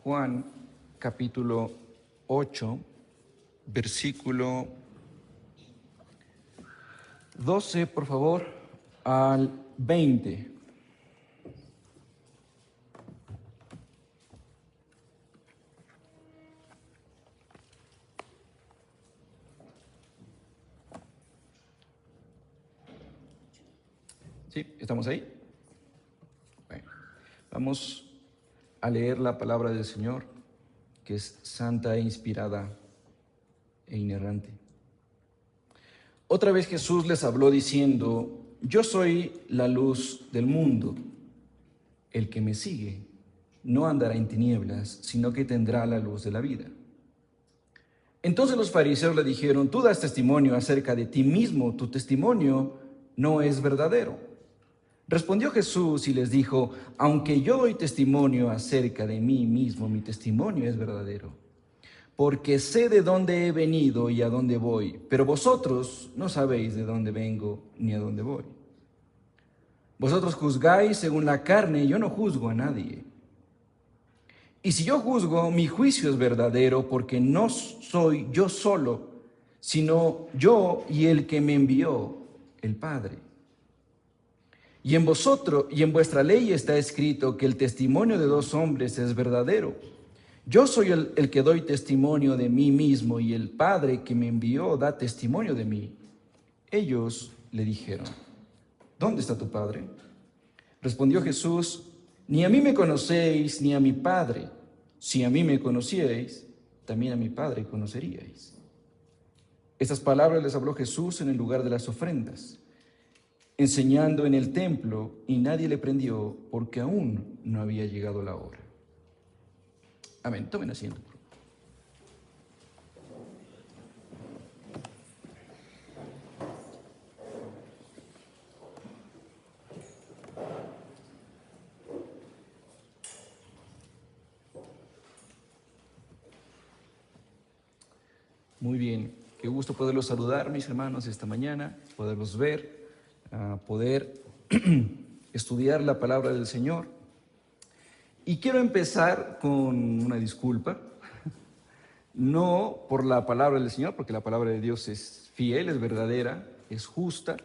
Juan capítulo 8, versículo 12, por favor, al 20. ¿Sí? ¿Estamos ahí? Bueno, vamos a leer la palabra del Señor, que es santa e inspirada e inerrante. Otra vez Jesús les habló diciendo: yo soy la luz del mundo. El que me sigue no andará en tinieblas, sino que tendrá la luz de la vida. Entonces los fariseos le dijeron: tú das testimonio acerca de ti mismo, tu testimonio no es verdadero. Respondió Jesús y les dijo: aunque yo doy testimonio acerca de mí mismo, mi testimonio es verdadero, porque sé de dónde he venido y a dónde voy, pero vosotros no sabéis de dónde vengo ni a dónde voy. Vosotros juzgáis según la carne, yo no juzgo a nadie. Y si yo juzgo, mi juicio es verdadero, porque no soy yo solo, sino yo y el que me envió, el Padre. Y en vosotros y en vuestra ley está escrito que el testimonio de dos hombres es verdadero. Yo soy el que doy testimonio de mí mismo, y el Padre que me envió da testimonio de mí. Ellos le dijeron: ¿dónde está tu Padre? Respondió Jesús: ni a mí me conocéis, ni a mi Padre. Si a mí me conocierais, también a mi Padre conoceríais. Estas palabras les habló Jesús en el lugar de las ofrendas, enseñando en el templo, y nadie le prendió, porque aún no había llegado la hora. Amén. Tomen asiento. Muy bien, qué gusto poderlos saludar, mis hermanos, esta mañana, poderlos ver, poder estudiar la palabra del Señor. Y quiero empezar con una disculpa, no por la palabra del Señor, porque la palabra de Dios es fiel, es verdadera, es justa,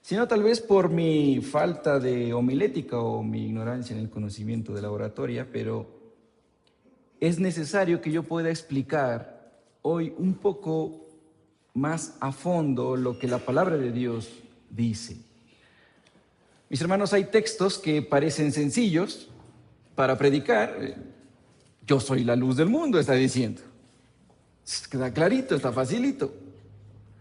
sino tal vez por mi falta de homilética o mi ignorancia en el conocimiento de la oratoria, pero es necesario que yo pueda explicar hoy un poco más a fondo lo que la palabra de Dios dice. Mis hermanos, hay textos que parecen sencillos para predicar. Yo soy la luz del mundo, está diciendo. Queda clarito, está facilito.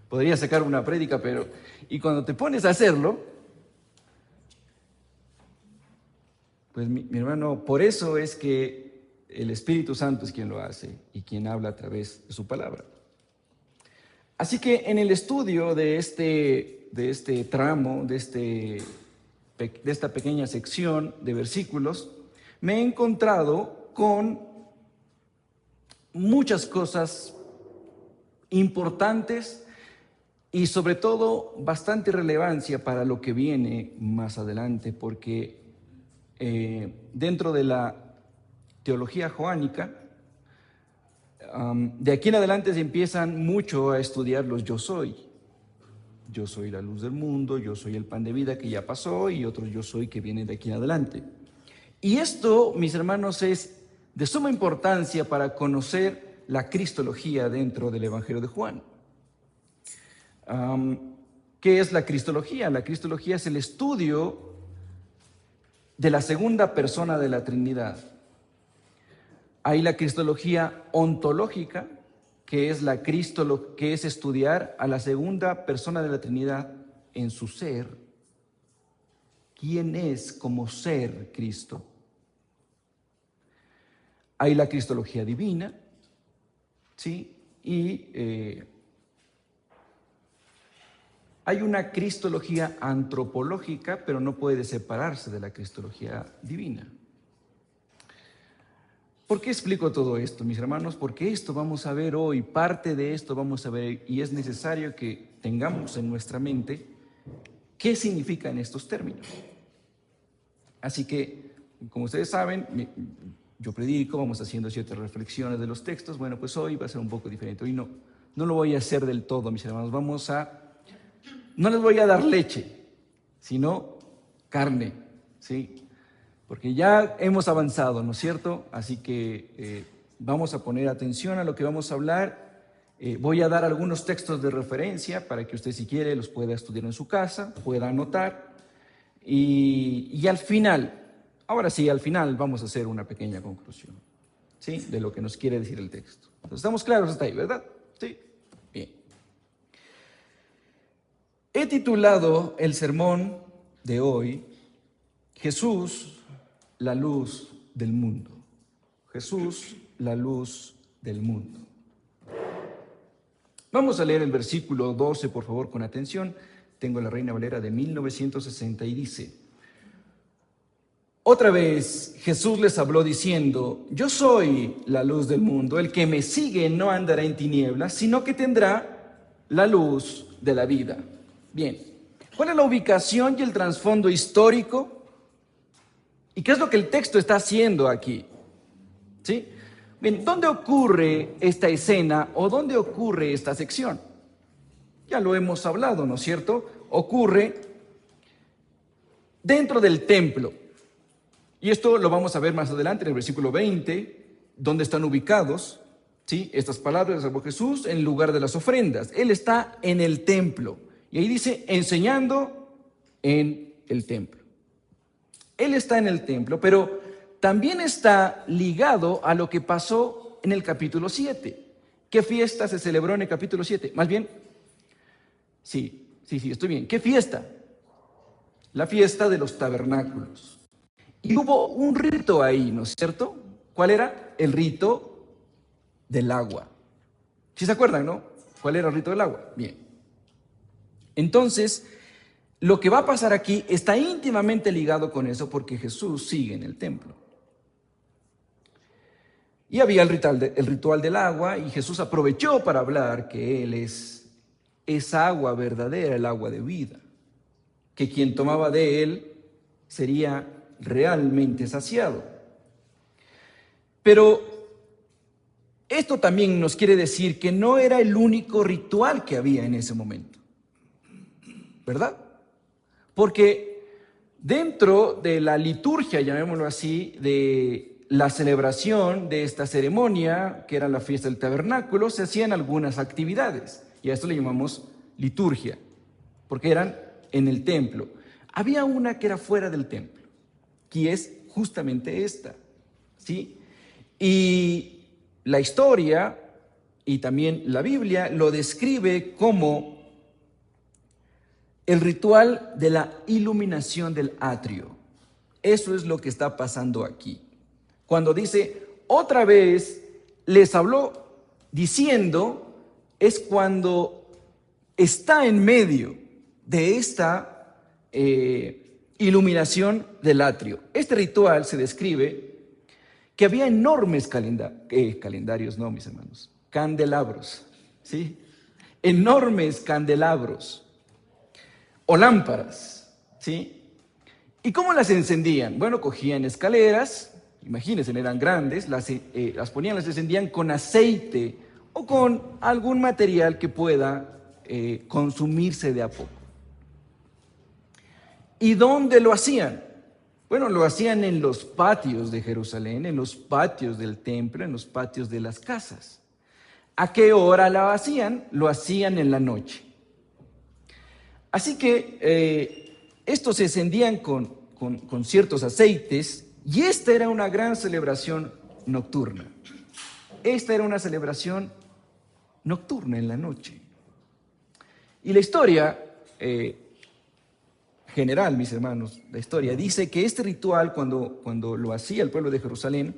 Podría sacar una prédica, pero... Y cuando te pones a hacerlo, pues mi hermano, por eso es que el Espíritu Santo es quien lo hace y quien habla a través de su palabra. Así que en el estudio de este tramo, de esta pequeña sección de versículos, me he encontrado con muchas cosas importantes y sobre todo bastante relevancia para lo que viene más adelante, porque dentro de la teología joánica, de aquí en adelante se empiezan mucho a estudiar los yo soy. Yo soy la luz del mundo, yo soy el pan de vida que ya pasó, y otros yo soy que vienen de aquí en adelante. Y esto, mis hermanos, es de suma importancia para conocer la cristología dentro del Evangelio de Juan. ¿Qué es la cristología? La cristología es el estudio de la segunda persona de la Trinidad. Hay la cristología ontológica, que es estudiar a la segunda persona de la Trinidad en su ser. ¿Quién es como ser Cristo? Hay la cristología divina, ¿sí? Y hay una cristología antropológica, pero no puede separarse de la cristología divina. ¿Por qué explico todo esto, mis hermanos? Porque esto vamos a ver hoy, parte de esto vamos a ver, y es necesario que tengamos en nuestra mente qué significan estos términos. Así que, como ustedes saben, yo predico, vamos haciendo ciertas reflexiones de los textos. Bueno, pues hoy va a ser un poco diferente. Hoy no lo voy a hacer del todo, mis hermanos. No les voy a dar leche, sino carne, ¿sí? Porque ya hemos avanzado, ¿no es cierto? Así que vamos a poner atención a lo que vamos a hablar. Voy a dar algunos textos de referencia para que usted, si quiere, los pueda estudiar en su casa, pueda anotar. Y al final, ahora sí, al final vamos a hacer una pequeña conclusión, ¿sí? De lo que nos quiere decir el texto. Entonces, ¿estamos claros hasta ahí, verdad? Sí. Bien. He titulado el sermón de hoy, Jesús, la luz del mundo. Jesús, la luz del mundo. Vamos a leer el versículo 12, por favor, con atención. Tengo la Reina Valera de 1960 y dice: otra vez Jesús les habló diciendo: yo soy la luz del mundo, el que me sigue no andará en tinieblas, sino que tendrá la luz de la vida. Bien, ¿cuál es la ubicación y el trasfondo histórico? ¿Y qué es lo que el texto está haciendo aquí? ¿Sí? Bien, ¿dónde ocurre esta escena o dónde ocurre esta sección? Ya lo hemos hablado, ¿no es cierto? Ocurre dentro del templo. Y esto lo vamos a ver más adelante en el versículo 20, donde están ubicados, ¿sí? Estas palabras de Jesús en lugar de las ofrendas. Él está en el templo. Y ahí dice, enseñando en el templo. Él está en el templo, pero también está ligado a lo que pasó en el capítulo 7. ¿Qué fiesta se celebró en el capítulo 7? Más bien, sí, estoy bien. ¿Qué fiesta? La fiesta de los tabernáculos. Y hubo un rito ahí, ¿no es cierto? ¿Cuál era? El rito del agua. ¿Sí se acuerdan, no? ¿Cuál era el rito del agua? Bien. Entonces, lo que va a pasar aquí está íntimamente ligado con eso porque Jesús sigue en el templo. Y había el ritual del agua y Jesús aprovechó para hablar que Él es esa agua verdadera, el agua de vida, que quien tomaba de Él sería realmente saciado. Pero esto también nos quiere decir que no era el único ritual que había en ese momento, ¿verdad? Porque dentro de la liturgia, llamémoslo así, de la celebración de esta ceremonia, que era la fiesta del tabernáculo, se hacían algunas actividades, y a esto le llamamos liturgia, porque eran en el templo. Había una que era fuera del templo, que es justamente esta, ¿sí? Y la historia y también la Biblia lo describe como el ritual de la iluminación del atrio. Eso es lo que está pasando aquí. Cuando dice, otra vez les habló diciendo, es cuando está en medio de esta iluminación del atrio. Este ritual se describe que había enormes calendarios, no, mis hermanos, candelabros, ¿sí? Enormes candelabros o lámparas, ¿sí? ¿Y cómo las encendían? Bueno, cogían escaleras, imagínense, eran grandes, las ponían, las encendían con aceite o con algún material que pueda consumirse de a poco. ¿Y dónde lo hacían? Bueno, lo hacían en los patios de Jerusalén, en los patios del templo, en los patios de las casas. ¿A qué hora lo hacían? Lo hacían en la noche. Así que estos se encendían con ciertos aceites y esta era una gran celebración nocturna. Esta era una celebración nocturna en la noche. Y la historia general, mis hermanos, la historia dice que este ritual, cuando lo hacía el pueblo de Jerusalén,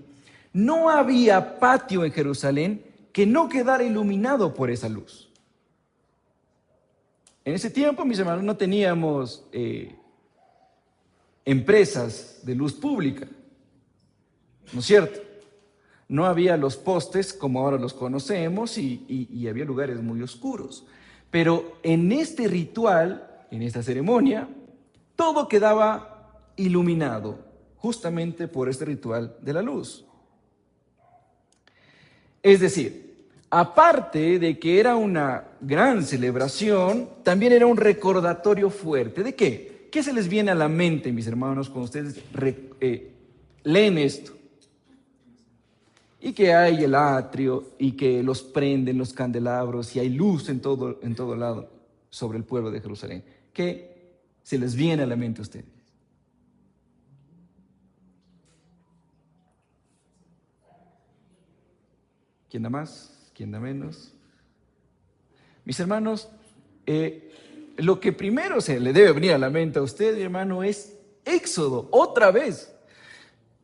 no había patio en Jerusalén que no quedara iluminado por esa luz. En ese tiempo, mis hermanos, no teníamos empresas de luz pública, ¿no es cierto? No había los postes como ahora los conocemos y había lugares muy oscuros. Pero en este ritual, en esta ceremonia, todo quedaba iluminado justamente por este ritual de la luz. Es decir, aparte de que era una gran celebración, también era un recordatorio fuerte. ¿De qué? ¿Qué se les viene a la mente, mis hermanos, cuando ustedes leen esto? Y que hay el atrio y que los prenden los candelabros y hay luz en todo lado sobre el pueblo de Jerusalén. ¿Qué se les viene a la mente a ustedes? ¿Quién da más? ¿Quién da menos? Mis hermanos, lo que primero se le debe venir a la mente a usted, mi hermano, es Éxodo, otra vez.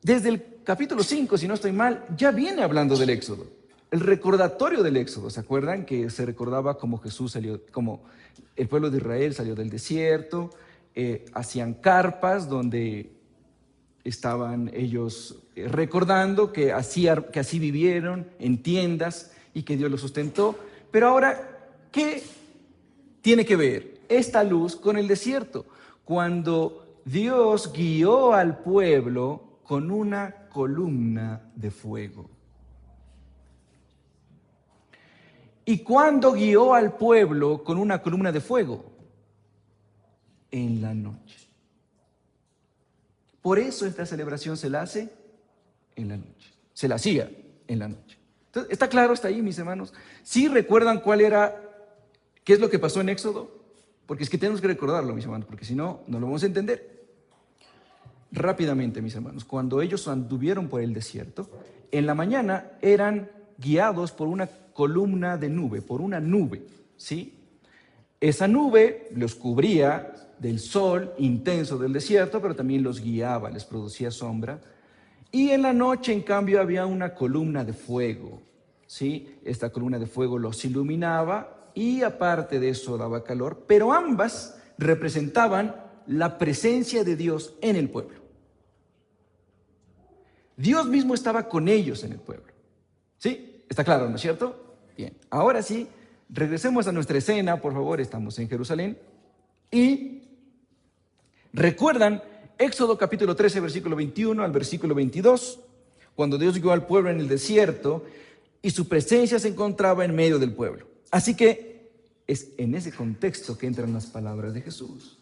Desde el capítulo 5, si no estoy mal, ya viene hablando del Éxodo. El recordatorio del Éxodo, ¿se acuerdan? Que se recordaba cómo Jesús salió, como el pueblo de Israel salió del desierto, hacían carpas donde estaban ellos recordando que así vivieron en tiendas y que Dios los sustentó. Pero ahora, ¿qué tiene que ver esta luz con el desierto? Cuando Dios guió al pueblo con una columna de fuego. ¿Y cuándo guió al pueblo con una columna de fuego? En la noche. Por eso esta celebración se la hace en la noche. Se la hacía en la noche. Entonces, ¿está claro hasta ahí, mis hermanos? ¿Sí recuerdan qué es lo que pasó en Éxodo? Porque es que tenemos que recordarlo, mis hermanos, porque si no, no lo vamos a entender. Rápidamente, mis hermanos, cuando ellos anduvieron por el desierto, en la mañana eran guiados por una columna de nube, por una nube, ¿sí? Esa nube los cubría del sol intenso del desierto, pero también los guiaba, les producía sombra. Y en la noche, en cambio, había una columna de fuego, ¿sí? Esta columna de fuego los iluminaba y aparte de eso daba calor, pero ambas representaban la presencia de Dios en el pueblo. Dios mismo estaba con ellos en el pueblo. ¿Sí? ¿Está claro, no es cierto? Bien, ahora sí, regresemos a nuestra escena, por favor, estamos en Jerusalén. Y recuerdan Éxodo capítulo 13, versículo 21 al versículo 22, cuando Dios guió al pueblo en el desierto y su presencia se encontraba en medio del pueblo. Así que es en ese contexto que entran las palabras de Jesús.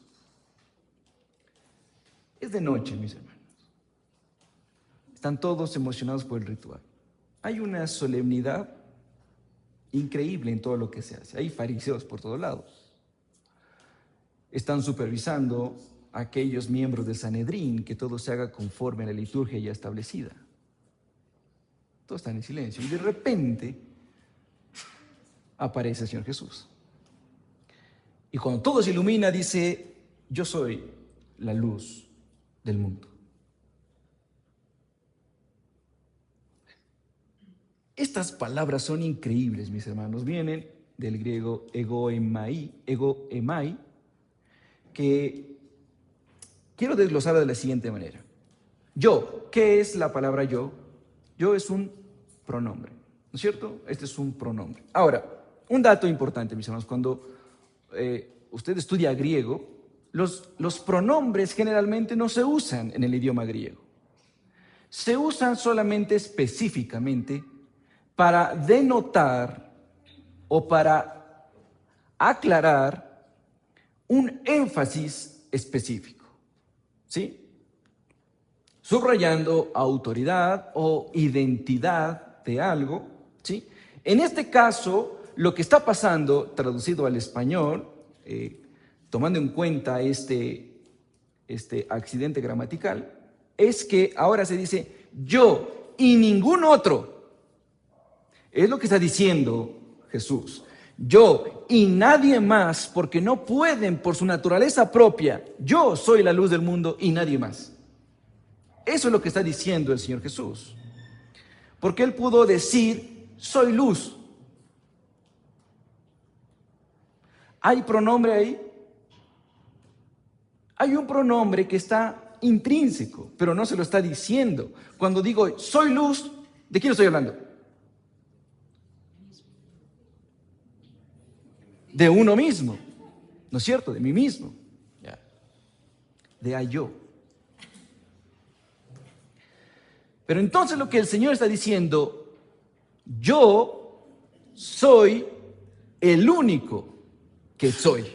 Es de noche, mis hermanos. Están todos emocionados por el ritual. Hay una solemnidad increíble en todo lo que se hace. Hay fariseos por todos lados. Están supervisando a aquellos miembros del Sanedrín que todo se haga conforme a la liturgia ya establecida. Todos están en silencio. Y de repente aparece el Señor Jesús. Y cuando todo se ilumina, dice: yo soy la luz del mundo. Estas palabras son increíbles, mis hermanos. Vienen del griego egoemai, que quiero desglosar de la siguiente manera. Yo, ¿qué es la palabra yo? Yo es un pronombre, ¿no es cierto? Este es un pronombre. Ahora, un dato importante, mis hermanos, cuando usted estudia griego, los pronombres generalmente no se usan en el idioma griego. Se usan solamente específicamente para denotar o para aclarar un énfasis específico, ¿sí? Subrayando autoridad o identidad de algo, ¿sí? En este caso, lo que está pasando, traducido al español, tomando en cuenta este accidente gramatical, es que ahora se dice yo y ningún otro. Es lo que está diciendo Jesús. Yo y nadie más, porque no pueden por su naturaleza propia. Yo soy la luz del mundo y nadie más. Eso es lo que está diciendo el Señor Jesús. Porque Él pudo decir, soy luz. ¿Hay pronombre ahí? Hay un pronombre que está intrínseco, pero no se lo está diciendo. Cuando digo, soy luz, ¿de quién estoy hablando? De uno mismo, ¿no es cierto? De mí mismo, de a yo. Pero entonces lo que el Señor está diciendo, Yo soy el único que soy.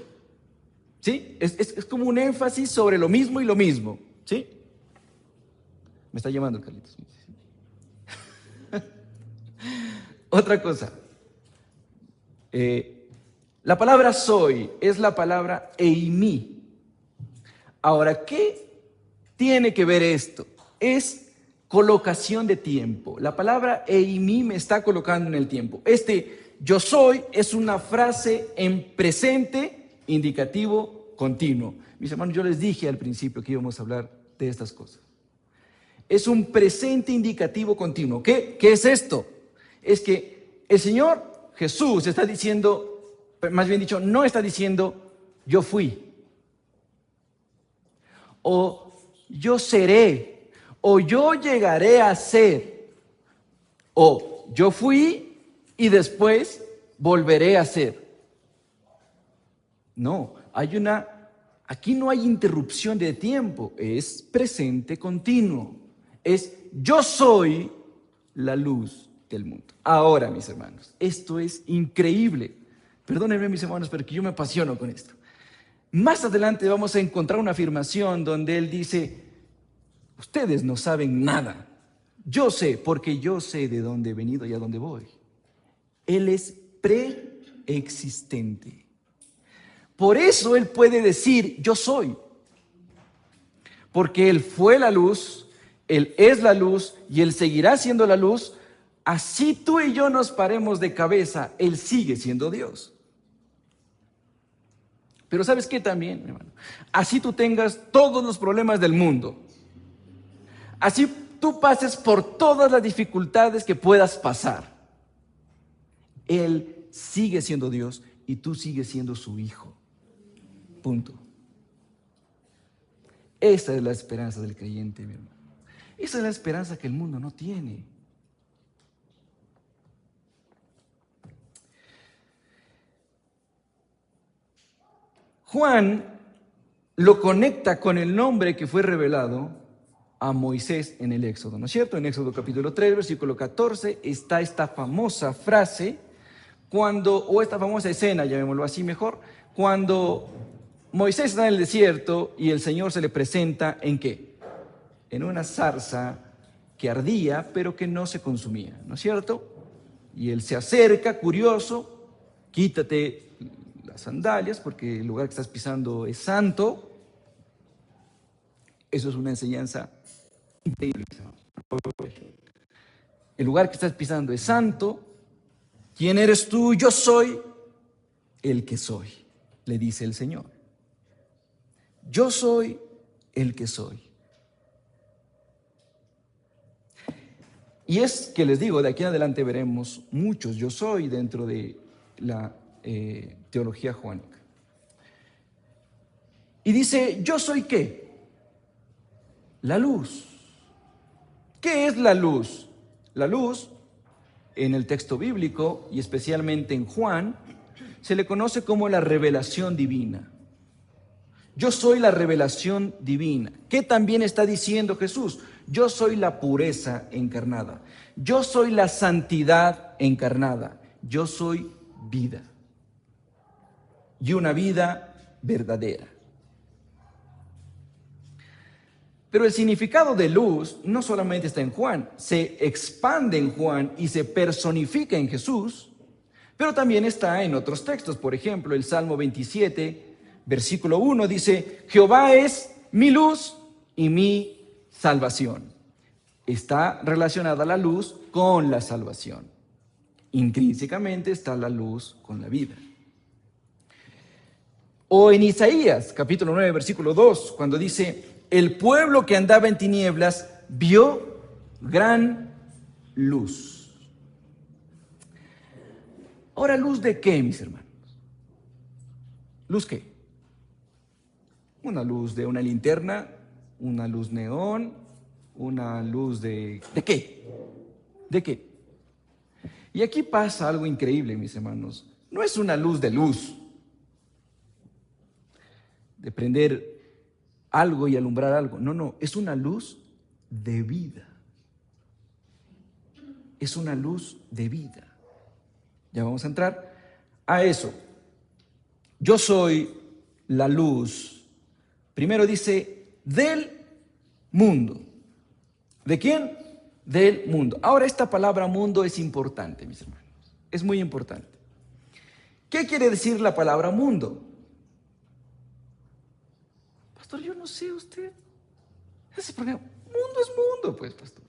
¿Sí? Es como un énfasis sobre lo mismo y lo mismo. ¿Sí? Me está llamando Carlitos. Otra cosa. La palabra soy es la palabra eimi. Ahora, ¿qué tiene que ver esto? Es colocación de tiempo. La palabra eimi me está colocando en el tiempo. Yo soy es una frase en presente indicativo continuo. Mis hermanos, yo les dije al principio que íbamos a hablar de estas cosas. Es un presente indicativo continuo. ¿Qué es esto? Es que el Señor Jesús está diciendo, más bien dicho, no está diciendo yo fui, o yo seré, o yo llegaré a ser, o yo fui y después volveré a ser. No, aquí no hay interrupción de tiempo, es presente continuo. Es yo soy la luz del mundo. Ahora, mis hermanos, esto es increíble. Perdónenme, mis hermanos, pero que yo me apasiono con esto. Más adelante vamos a encontrar una afirmación donde él dice, ustedes no saben nada. Yo sé, porque yo sé de dónde he venido y a dónde voy. Él es preexistente. Por eso él puede decir, yo soy. Porque él fue la luz, él es la luz y él seguirá siendo la luz. Así tú y yo nos paremos de cabeza, él sigue siendo Dios. Pero ¿sabes qué también, hermano? Así tú tengas todos los problemas del mundo. Así tú pases por todas las dificultades que puedas pasar. Él sigue siendo Dios y tú sigues siendo su hijo. Punto. Esa es la esperanza del creyente, mi hermano. Esa es la esperanza que el mundo no tiene. Juan lo conecta con el nombre que fue revelado a Moisés en el Éxodo, ¿no es cierto? En Éxodo capítulo 3, versículo 14, está esta famosa frase, o esta famosa escena, llamémoslo así mejor, cuando Moisés está en el desierto y el Señor se le presenta ¿en qué? En una zarza que ardía, pero que no se consumía, ¿no es cierto? Y él se acerca, curioso, quítate las sandalias porque el lugar que estás pisando es santo. Eso es una enseñanza increíble. El lugar que estás pisando es santo. ¿Quién eres tú? Yo soy el que soy, le dice el Señor. Yo soy el que soy. Y es que les digo, de aquí en adelante veremos muchos yo soy dentro de la teología juánica. Y dice, ¿yo soy qué? La luz. ¿Qué es la luz? La luz, en el texto bíblico y especialmente en Juan, se le conoce como la revelación divina. Yo soy la revelación divina. ¿Qué también está diciendo Jesús? Yo soy la pureza encarnada. Yo soy la santidad encarnada. Yo soy vida. Y una vida verdadera. Pero el significado de luz no solamente está en Juan, se expande en Juan y se personifica en Jesús, pero también está en otros textos. Por ejemplo, el Salmo 27, versículo 1 dice, Jehová es mi luz y mi salvación. Está relacionada la luz con la salvación. Intrínsecamente está la luz con la vida. O en Isaías, capítulo 9, versículo 2, cuando dice, el pueblo que andaba en tinieblas vio gran luz. Ahora, ¿luz de qué, mis hermanos? ¿Luz qué? Una luz de una linterna, una luz neón, una luz ¿de qué? ¿De qué? Y aquí pasa algo increíble, mis hermanos. No es una luz, de prender algo y alumbrar algo. No, es una luz de vida. es una luz de vida. Ya vamos a entrar a eso. Yo soy la luz. Primero dice, del mundo. ¿De quién? Del mundo. Ahora, esta palabra mundo es importante, mis hermanos. Es muy importante. ¿Qué quiere decir la palabra mundo? Pastor, yo no sé usted. Ese problema. Mundo es mundo, pues, pastor.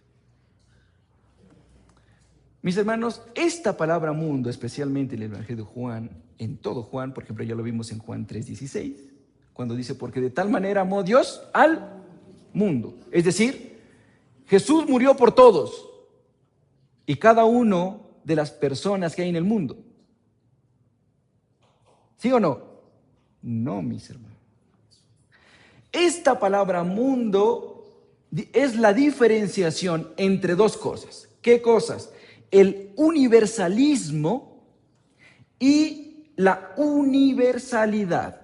Mis hermanos, esta palabra mundo, especialmente en el Evangelio de Juan, en todo Juan, por ejemplo, ya lo vimos en Juan 3:16, cuando dice, porque de tal manera amó Dios al mundo. Es decir, Jesús murió por todos y cada uno de las personas que hay en el mundo. ¿Sí o no? No, mis hermanos. Esta palabra mundo es la diferenciación entre dos cosas. ¿Qué cosas? El universalismo y la universalidad.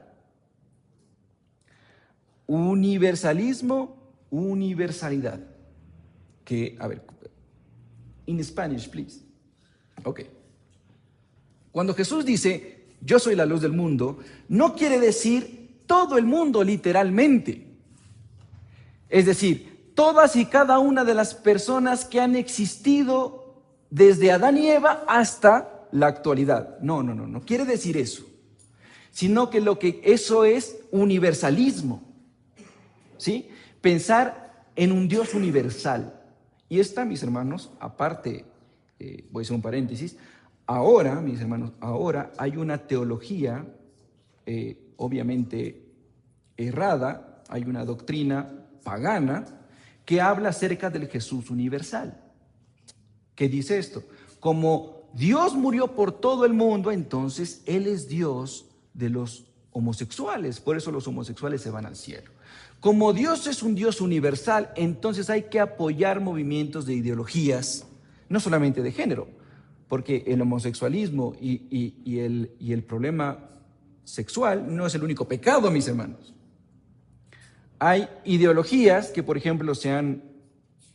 Universalismo, universalidad. Que, a ver, in Spanish, please. Ok. Cuando Jesús dice, yo soy la luz del mundo, no quiere decir todo el mundo literalmente. Es decir, todas y cada una de las personas que han existido desde Adán y Eva hasta la actualidad. No quiere decir eso. Sino que eso es universalismo. ¿Sí? Pensar en un Dios universal. Y esta, mis hermanos, aparte, voy a hacer un paréntesis, ahora, mis hermanos, ahora hay una teología, obviamente errada, hay una doctrina pagana que habla acerca del Jesús universal. ¿Qué dice esto? Como Dios murió por todo el mundo, entonces Él es Dios de los homosexuales, por eso los homosexuales se van al cielo. Como Dios es un Dios universal, entonces hay que apoyar movimientos de ideologías, no solamente de género, porque el homosexualismo y el problema sexual no es el único pecado, mis hermanos. Hay ideologías que, por ejemplo, se han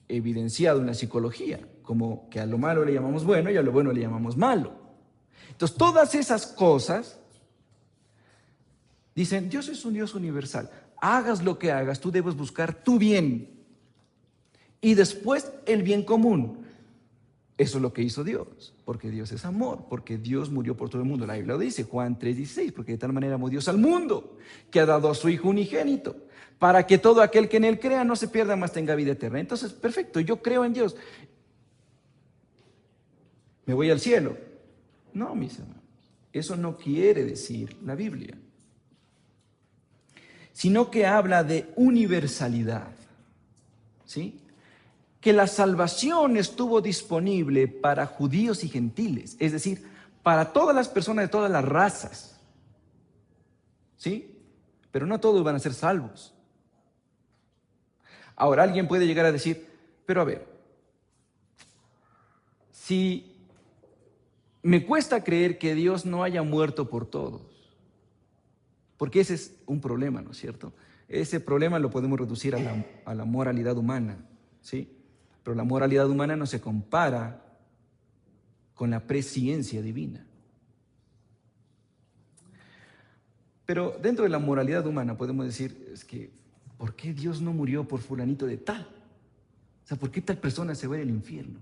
evidenciado en la psicología, como que a lo malo le llamamos bueno y a lo bueno le llamamos malo. Entonces, todas esas cosas dicen, Dios es un Dios universal. Hagas lo que hagas, tú debes buscar tu bien y después el bien común. Eso es lo que hizo Dios, porque Dios es amor, porque Dios murió por todo el mundo. La Biblia lo dice, Juan 3:16, porque de tal manera amó Dios al mundo, que ha dado a su Hijo unigénito, para que todo aquel que en Él crea no se pierda, mas tenga vida eterna. Entonces, perfecto, yo creo en Dios. ¿Me voy al cielo? No, mis hermanos, eso no quiere decir la Biblia, sino que habla de universalidad, ¿sí? Que la salvación estuvo disponible para judíos y gentiles, es decir, para todas las personas de todas las razas, ¿sí? Pero no todos van a ser salvos. Ahora, alguien puede llegar a decir, pero a ver, si me cuesta creer que Dios no haya muerto por todos, porque ese es un problema, ¿no es cierto? Ese problema lo podemos reducir a la moralidad humana, ¿sí? Pero la moralidad humana no se compara con la presciencia divina. Pero dentro de la moralidad humana podemos decir, es que, ¿por qué Dios no murió por fulanito de tal? O sea, ¿por qué tal persona se va al infierno?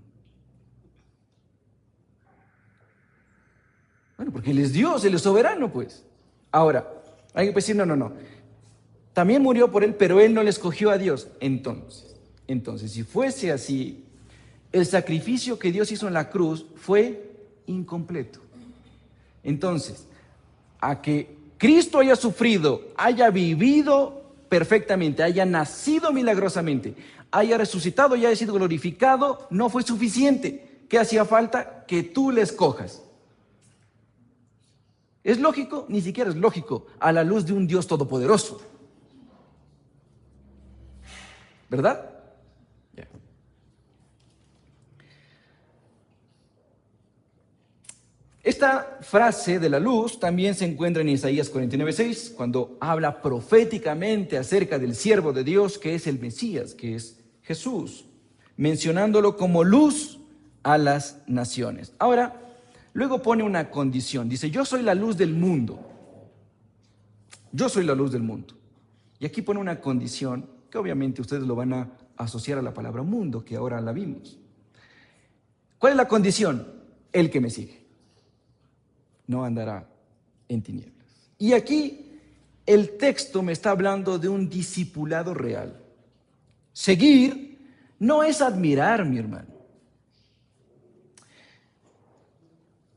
Bueno, porque Él es Dios, Él es soberano, pues. Ahora, hay que decir, no. También murió por Él, pero Él no le escogió a Dios. Entonces, si fuese así, el sacrificio que Dios hizo en la cruz fue incompleto. Entonces, a que Cristo haya sufrido, haya vivido perfectamente, haya nacido milagrosamente, haya resucitado y haya sido glorificado, no fue suficiente. ¿Qué hacía falta? Que tú le escojas. ¿Es lógico? Ni siquiera es lógico a la luz de un Dios todopoderoso. ¿Verdad? Yeah. Esta frase de la luz también se encuentra en Isaías 49:6, cuando habla proféticamente acerca del siervo de Dios, que es el Mesías, que es Jesús, mencionándolo como luz a las naciones. Ahora, luego pone una condición. Dice, yo soy la luz del mundo. Yo soy la luz del mundo. Y aquí pone una condición que obviamente ustedes lo van a asociar a la palabra mundo, que ahora la vimos. ¿Cuál es la condición? El que me sigue no andará en tinieblas. Y aquí el texto me está hablando de un discipulado real. Seguir no es admirar, mi hermano.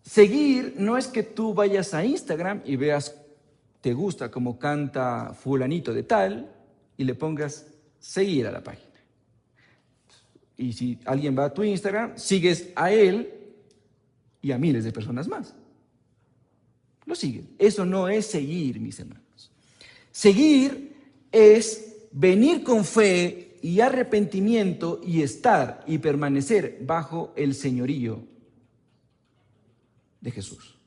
Seguir no es que tú vayas a Instagram y veas, te gusta como canta fulanito de tal, y le pongas seguir a la página. Y si alguien va a tu Instagram, sigues a él y a miles de personas más. Lo siguen. Eso no es seguir, mis hermanos. Seguir es venir con fe y arrepentimiento y estar y permanecer bajo el señorío de Jesús.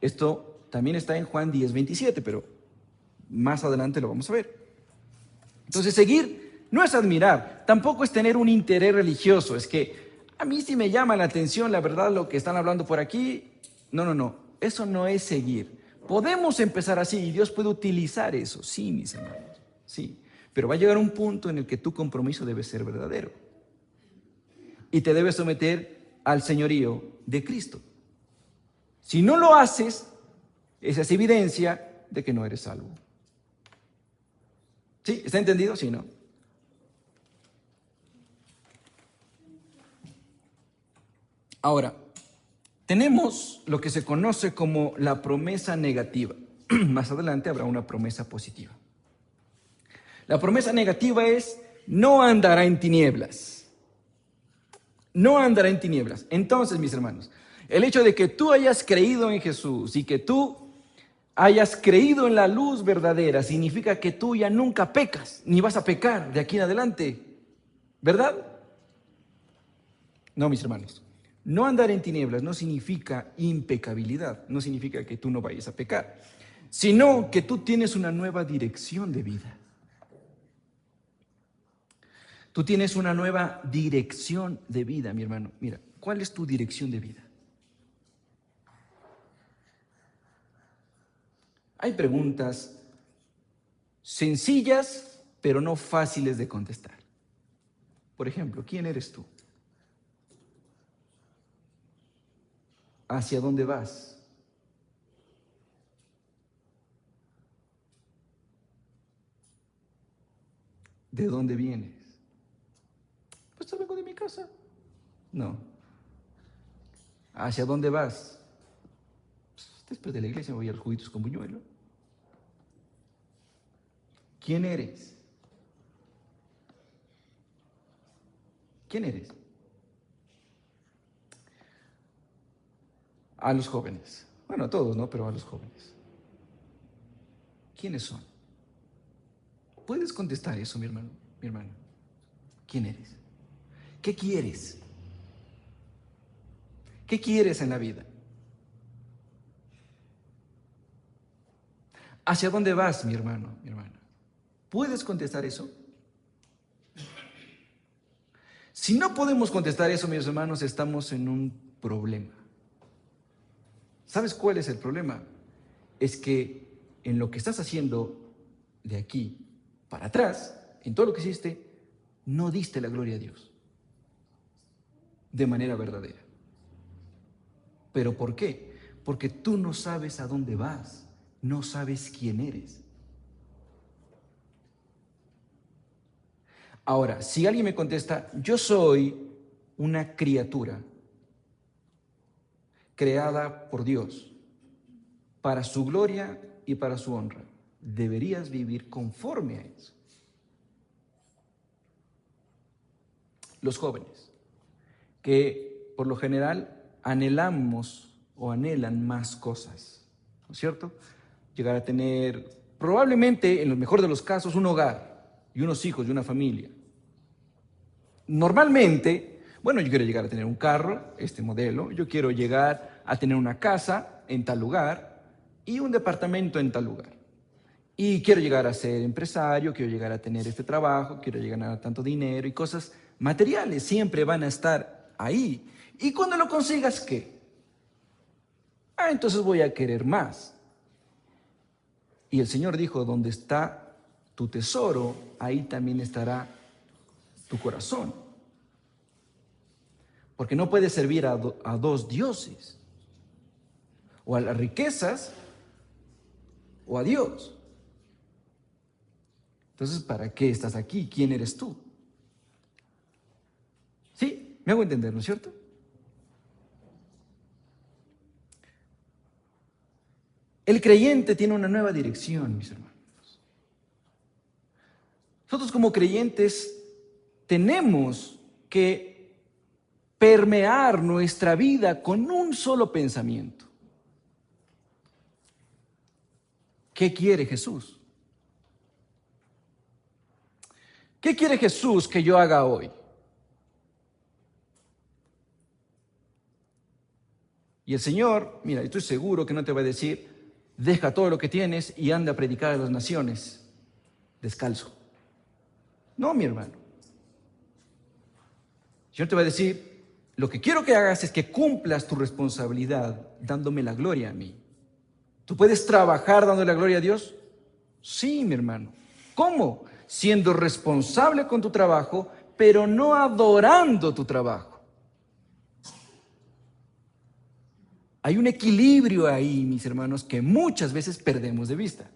Esto también está en Juan 10:27, pero más adelante lo vamos a ver. Entonces, seguir no es admirar, tampoco es tener un interés religioso. Es que a mí sí me llama la atención, la verdad, lo que están hablando por aquí. No. Eso no es seguir. Podemos empezar así y Dios puede utilizar eso. Sí, mis hermanos. Sí. Pero va a llegar un punto en el que tu compromiso debe ser verdadero. Y te debes someter al señorío de Cristo. Si no lo haces, esa es evidencia de que no eres salvo. ¿Sí? ¿Está entendido? Sí, ¿no? Ahora, tenemos lo que se conoce como la promesa negativa. Más adelante habrá una promesa positiva. La promesa negativa es, no andará en tinieblas. No andará en tinieblas. Entonces, mis hermanos, el hecho de que tú hayas creído en Jesús y que tú hayas creído en la luz verdadera significa que tú ya nunca pecas, ni vas a pecar de aquí en adelante. ¿Verdad? No, mis hermanos. No andar en tinieblas no significa impecabilidad, no significa que tú no vayas a pecar, sino que tú tienes una nueva dirección de vida. Tú tienes una nueva dirección de vida, mi hermano. Mira, ¿cuál es tu dirección de vida? Hay preguntas sencillas, pero no fáciles de contestar. Por ejemplo, ¿quién eres tú? ¿Hacia dónde vas? ¿De dónde vienes? Pues yo vengo de mi casa. No. ¿Hacia dónde vas? Pues, después de la iglesia voy a los juguitos con buñuelo. ¿Quién eres? ¿Quién eres? A los jóvenes. Bueno, a todos, ¿no? Pero a los jóvenes. ¿Quiénes son? ¿Puedes contestar eso, mi hermano? Mi hermana. ¿Quién eres? ¿Qué quieres? ¿Qué quieres en la vida? ¿Hacia dónde vas, mi hermano, mi hermana? ¿Puedes contestar eso? Si no podemos contestar eso, mis hermanos, estamos en un problema. ¿Sabes cuál es el problema? Es que en lo que estás haciendo de aquí para atrás, en todo lo que hiciste, no diste la gloria a Dios de manera verdadera. ¿Pero por qué? Porque tú no sabes a dónde vas, no sabes quién eres. Ahora, si alguien me contesta, yo soy una criatura creada por Dios para su gloria y para su honra, deberías vivir conforme a eso. Los jóvenes, que por lo general anhelamos o anhelan más cosas, ¿no es cierto? Llegar a tener, probablemente, en el mejor de los casos, un hogar y unos hijos y una familia. Normalmente, bueno, yo quiero llegar a tener un carro, este modelo, yo quiero llegar a tener una casa en tal lugar y un departamento en tal lugar. Y quiero llegar a ser empresario, quiero llegar a tener este trabajo, quiero llegar a ganar tanto dinero y cosas materiales siempre van a estar ahí. Y cuando lo consigas, ¿qué? Entonces voy a querer más. Y el Señor dijo, donde está tu tesoro, ahí también estará tu corazón. Porque no puedes servir a dos dioses, o a las riquezas, o a Dios. Entonces, ¿para qué estás aquí? ¿Quién eres tú? ¿Sí? ¿Me hago entender, no es cierto? El creyente tiene una nueva dirección, mis hermanos. Nosotros como creyentes tenemos que permear nuestra vida con un solo pensamiento. ¿Qué quiere Jesús? ¿Qué quiere Jesús que yo haga hoy? Y el Señor, mira, estoy seguro que no te va a decir, deja todo lo que tienes y anda a predicar a las naciones descalzo. No, mi hermano. El Señor te va a decir, lo que quiero que hagas es que cumplas tu responsabilidad dándome la gloria a mí. ¿Tú puedes trabajar dando la gloria a Dios? Sí, mi hermano. ¿Cómo? Siendo responsable con tu trabajo, pero no adorando tu trabajo. Hay un equilibrio ahí, mis hermanos, que muchas veces perdemos de vista.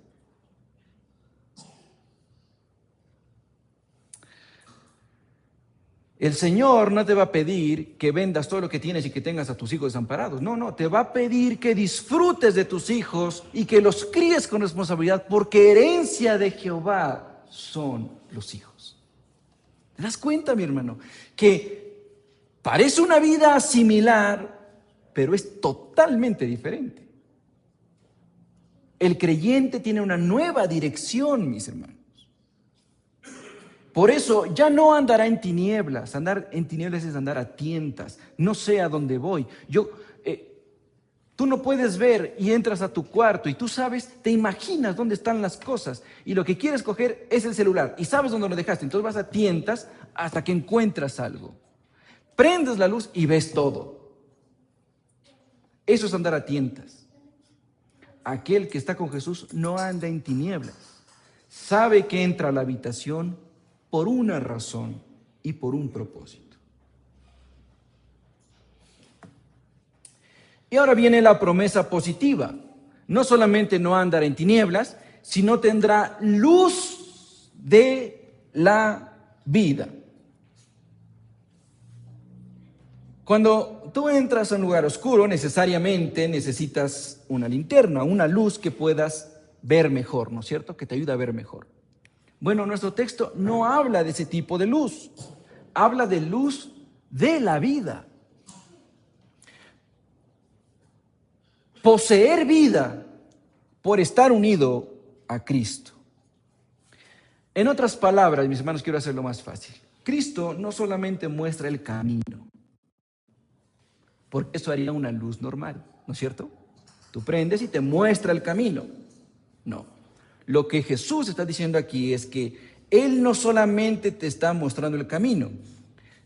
El Señor no te va a pedir que vendas todo lo que tienes y que tengas a tus hijos desamparados. No, te va a pedir que disfrutes de tus hijos y que los críes con responsabilidad, porque herencia de Jehová son los hijos. ¿Te das cuenta, mi hermano? Que parece una vida similar, pero es totalmente diferente. El creyente tiene una nueva dirección, mis hermanos. Por eso ya no andará en tinieblas. Andar en tinieblas es andar a tientas. No sé a dónde voy. Tú no puedes ver y entras a tu cuarto y tú sabes, te imaginas dónde están las cosas y lo que quieres coger es el celular y sabes dónde lo dejaste. Entonces vas a tientas hasta que encuentras algo. Prendes la luz y ves todo. Eso es andar a tientas. Aquel que está con Jesús no anda en tinieblas. Sabe que entra a la habitación por una razón y por un propósito. Y ahora viene la promesa positiva. No solamente no andará en tinieblas, sino tendrá luz de la vida. Cuando tú entras a un lugar oscuro, necesariamente necesitas una linterna, una luz que puedas ver mejor, ¿no es cierto? Que te ayude a ver mejor. Bueno, nuestro texto no habla de ese tipo de luz, habla de luz de la vida. Poseer vida por estar unido a Cristo. En otras palabras, mis hermanos, quiero hacerlo más fácil. Cristo no solamente muestra el camino, porque eso haría una luz normal, ¿no es cierto? Tú prendes y te muestra el camino. No. Lo que Jesús está diciendo aquí es que Él no solamente te está mostrando el camino,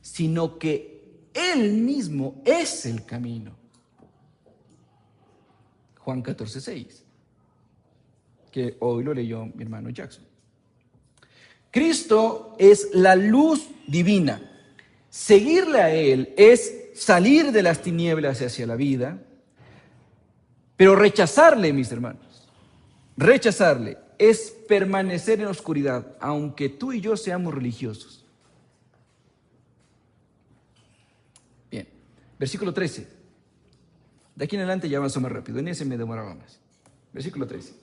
sino que Él mismo es el camino. Juan 14:6, que hoy lo leyó mi hermano Jackson. Cristo es la luz divina. Seguirle a Él es salir de las tinieblas hacia la vida, pero rechazarle, mis hermanos, rechazarle es permanecer en la oscuridad, aunque tú y yo seamos religiosos. Bien, versículo 13. De aquí en adelante ya avanzo más rápido, en ese me demoraba más. Versículo 13.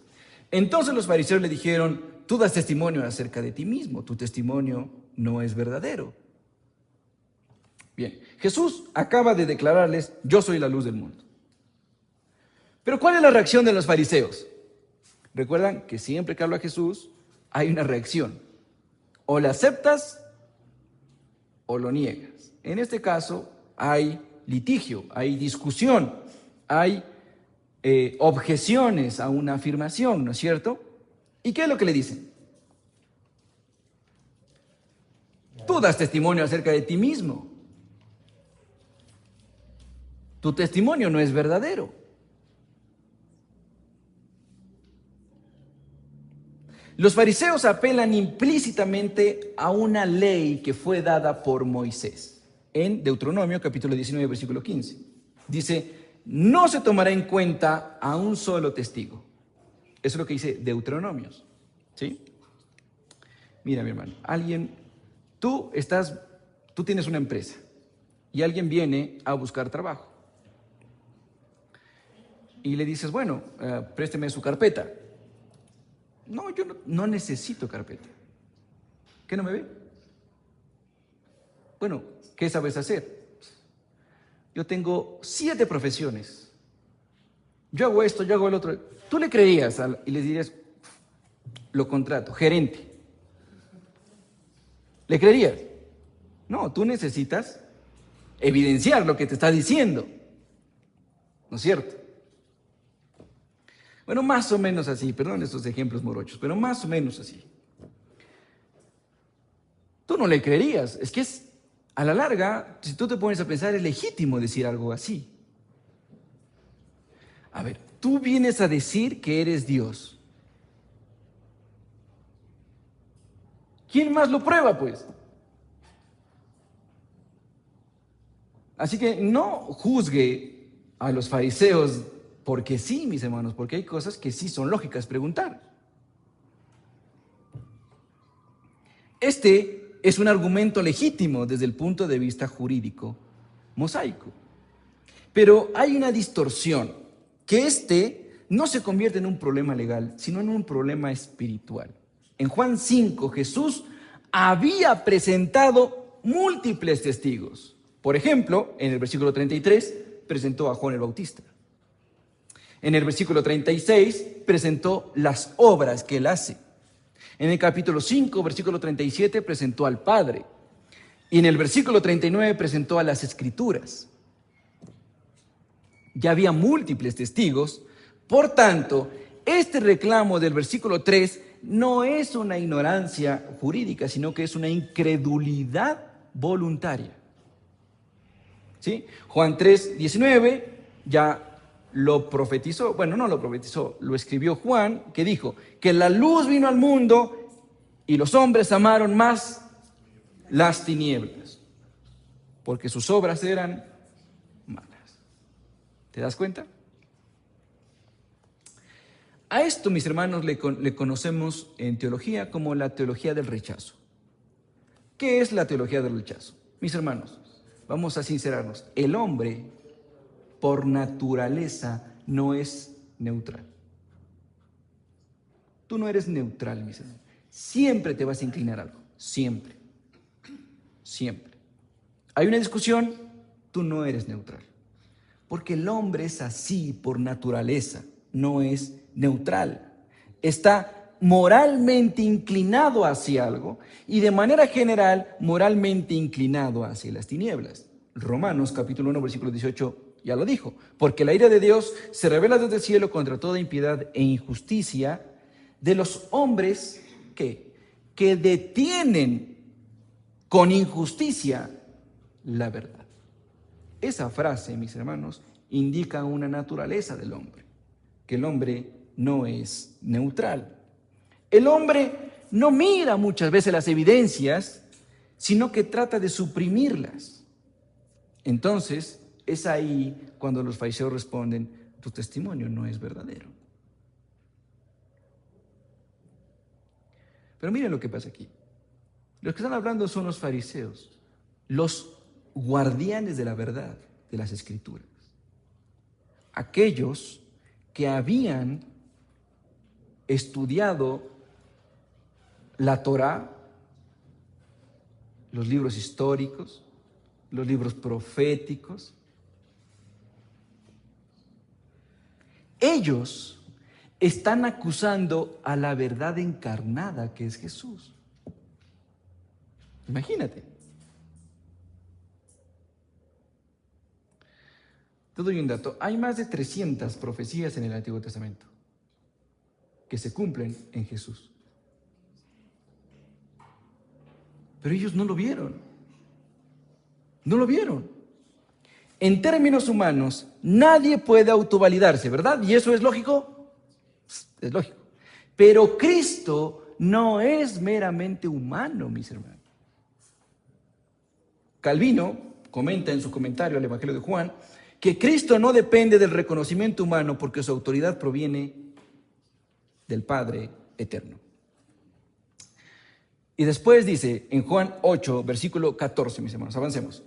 Entonces los fariseos le dijeron, tú das testimonio acerca de ti mismo, tu testimonio no es verdadero. Bien, Jesús acaba de declararles, yo soy la luz del mundo. Pero ¿cuál es la reacción de los fariseos? Recuerdan que siempre que habla Jesús hay una reacción. O le aceptas o lo niegas. En este caso hay litigio, hay discusión, hay objeciones a una afirmación, ¿no es cierto? ¿Y qué es lo que le dicen? Tú das testimonio acerca de ti mismo. Tu testimonio no es verdadero. Los fariseos apelan implícitamente a una ley que fue dada por Moisés. En Deuteronomio capítulo 19, versículo 15. Dice, no se tomará en cuenta a un solo testigo. Eso es lo que dice Deuteronomios. ¿Sí? Mira, mi hermano, tú tienes una empresa y alguien viene a buscar trabajo. Y le dices, bueno, présteme su carpeta. No, yo no necesito carpeta. ¿Qué no me ve? Bueno, ¿qué sabes hacer? Yo tengo 7 profesiones. Yo hago esto, yo hago el otro. Tú le creerías y le dirías, lo contrato, gerente. ¿Le creerías? No, tú necesitas evidenciar lo que te está diciendo. ¿No es cierto? Bueno, más o menos así, perdón estos ejemplos morochos, pero más o menos así. Tú no le creerías, es que a la larga, si tú te pones a pensar, es legítimo decir algo así. A ver, tú vienes a decir que eres Dios. ¿Quién más lo prueba, pues? Así que no juzgue a los fariseos porque sí, mis hermanos, porque hay cosas que sí son lógicas preguntar. Este es un argumento legítimo desde el punto de vista jurídico mosaico. Pero hay una distorsión, que no se convierte en un problema legal, sino en un problema espiritual. En Juan 5, Jesús había presentado múltiples testigos. Por ejemplo, en el versículo 33 presentó a Juan el Bautista. En el versículo 36 presentó las obras que él hace. En el capítulo 5, versículo 37 presentó al Padre. Y en el versículo 39 presentó a las Escrituras. Ya había múltiples testigos. Por tanto, este reclamo del versículo 3 no es una ignorancia jurídica, sino que es una incredulidad voluntaria. ¿Sí? Juan 3, 19 ya lo profetizó, bueno, no lo profetizó, lo escribió Juan, que dijo que la luz vino al mundo y los hombres amaron más las tinieblas, porque sus obras eran malas. ¿Te das cuenta? A esto, mis hermanos, le conocemos en teología como la teología del rechazo. ¿Qué es la teología del rechazo? Mis hermanos, vamos a sincerarnos. El hombre, por naturaleza, no es neutral. Tú no eres neutral, mis hermanos. Siempre te vas a inclinar a algo. Siempre. Siempre. Hay una discusión, tú no eres neutral. Porque el hombre es así por naturaleza, no es neutral. Está moralmente inclinado hacia algo y de manera general moralmente inclinado hacia las tinieblas. Romanos capítulo 1 versículo 18 ya lo dijo. Porque la ira de Dios se revela desde el cielo contra toda impiedad e injusticia de los hombres que detienen con injusticia la verdad. Esa frase, mis hermanos, indica una naturaleza del hombre, que el hombre no es neutral. El hombre no mira muchas veces las evidencias, sino que trata de suprimirlas. Entonces, es ahí cuando los fariseos responden, tu testimonio no es verdadero. Pero miren lo que pasa aquí. Los que están hablando son los fariseos, los guardianes de la verdad de las Escrituras. Aquellos que habían estudiado la Torá, los libros históricos, los libros proféticos. Ellos están acusando a la verdad encarnada que es Jesús. Imagínate. Te doy un dato. Hay más de 300 profecías en el Antiguo Testamento que se cumplen en Jesús. Pero ellos no lo vieron. No lo vieron. En términos humanos, nadie puede autovalidarse, ¿verdad? ¿Y eso es lógico? Es lógico. Pero Cristo no es meramente humano, mis hermanos. Calvino comenta en su comentario al Evangelio de Juan que Cristo no depende del reconocimiento humano porque su autoridad proviene del Padre eterno. Y después dice en Juan 8, versículo 14, mis hermanos, avancemos.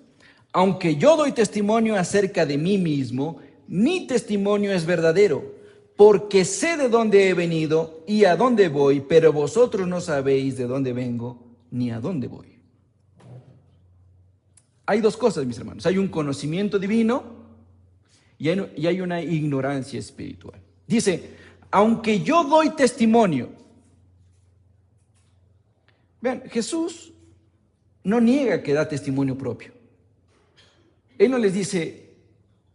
Aunque yo doy testimonio acerca de mí mismo, mi testimonio es verdadero, porque sé de dónde he venido y a dónde voy, pero vosotros no sabéis de dónde vengo ni a dónde voy. Hay dos cosas, mis hermanos. Hay un conocimiento divino y hay una ignorancia espiritual. Dice, aunque yo doy testimonio. Vean, Jesús no niega que da testimonio propio. Él no les dice,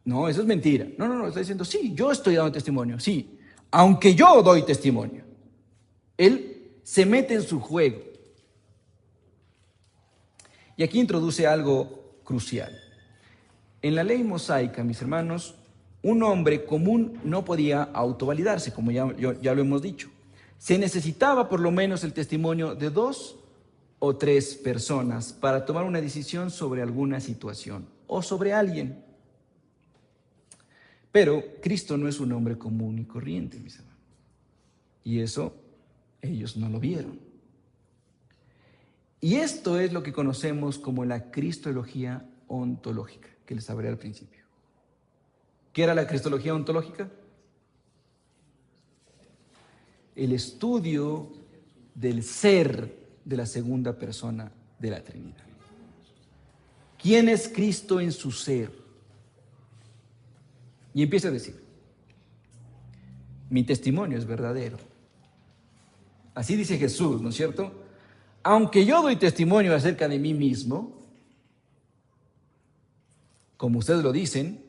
no, eso es mentira. No, está diciendo, sí, yo estoy dando testimonio, sí, aunque yo doy testimonio. Él se mete en su juego. Y aquí introduce algo crucial. En la ley mosaica, mis hermanos, un hombre común no podía autovalidarse, como ya lo hemos dicho. Se necesitaba por lo menos el testimonio de 2 o 3 personas para tomar una decisión sobre alguna situación o sobre alguien. Pero Cristo no es un hombre común y corriente, mis hermanos. Y eso ellos no lo vieron. Y esto es lo que conocemos como la cristología ontológica, que les hablé al principio. ¿Qué era la cristología ontológica? El estudio del ser de la segunda persona de la Trinidad. ¿Quién es Cristo en su ser? Y empieza a decir, mi testimonio es verdadero. Así dice Jesús, ¿no es cierto? Aunque yo doy testimonio acerca de mí mismo, como ustedes lo dicen,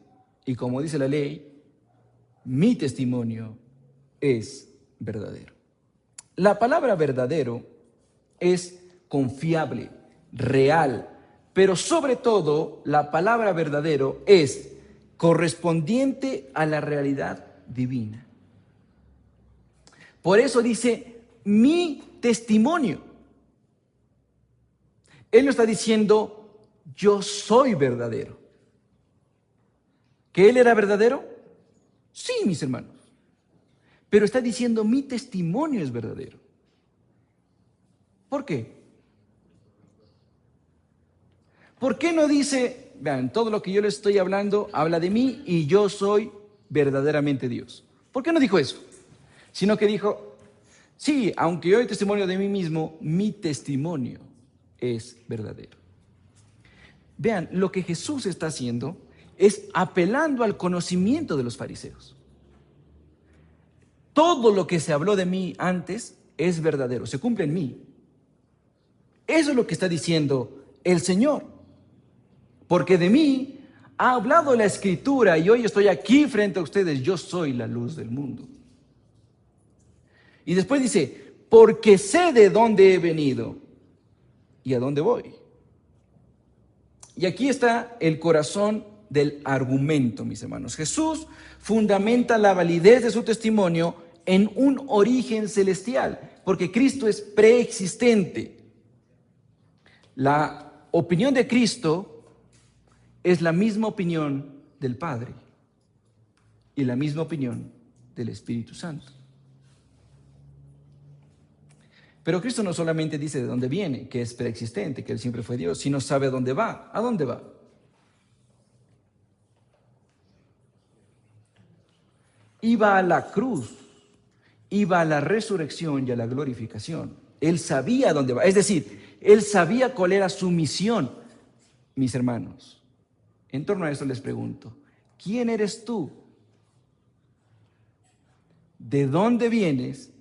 y como dice la ley, mi testimonio es verdadero. La palabra verdadero es confiable, real, pero sobre todo la palabra verdadero es correspondiente a la realidad divina. Por eso dice mi testimonio. Él no está diciendo yo soy verdadero. ¿Que él era verdadero? Sí, mis hermanos. Pero está diciendo mi testimonio es verdadero. ¿Por qué? ¿Por qué no dice, vean, todo lo que yo les estoy hablando habla de mí y yo soy verdaderamente Dios? ¿Por qué no dijo eso? Sino que dijo, sí, aunque yo doy testimonio de mí mismo, mi testimonio es verdadero. Vean, lo que Jesús está haciendo es apelando al conocimiento de los fariseos. Todo lo que se habló de mí antes es verdadero, se cumple en mí. Eso es lo que está diciendo el Señor. Porque de mí ha hablado la Escritura y hoy estoy aquí frente a ustedes. Yo soy la luz del mundo. Y después dice, porque sé de dónde he venido y a dónde voy. Y aquí está el corazón del argumento, mis hermanos. Jesús fundamenta la validez de su testimonio en un origen celestial, porque Cristo es preexistente. La opinión de Cristo es la misma opinión del Padre y la misma opinión del Espíritu Santo. Pero Cristo no solamente dice de dónde viene, que es preexistente, que Él siempre fue Dios, sino sabe a dónde va. ¿A dónde va? Iba a la cruz, iba a la resurrección y a la glorificación. Él sabía a dónde va. Es decir, Él sabía cuál era su misión. Mis hermanos, en torno a eso les pregunto, ¿quién eres tú? ¿De dónde vienes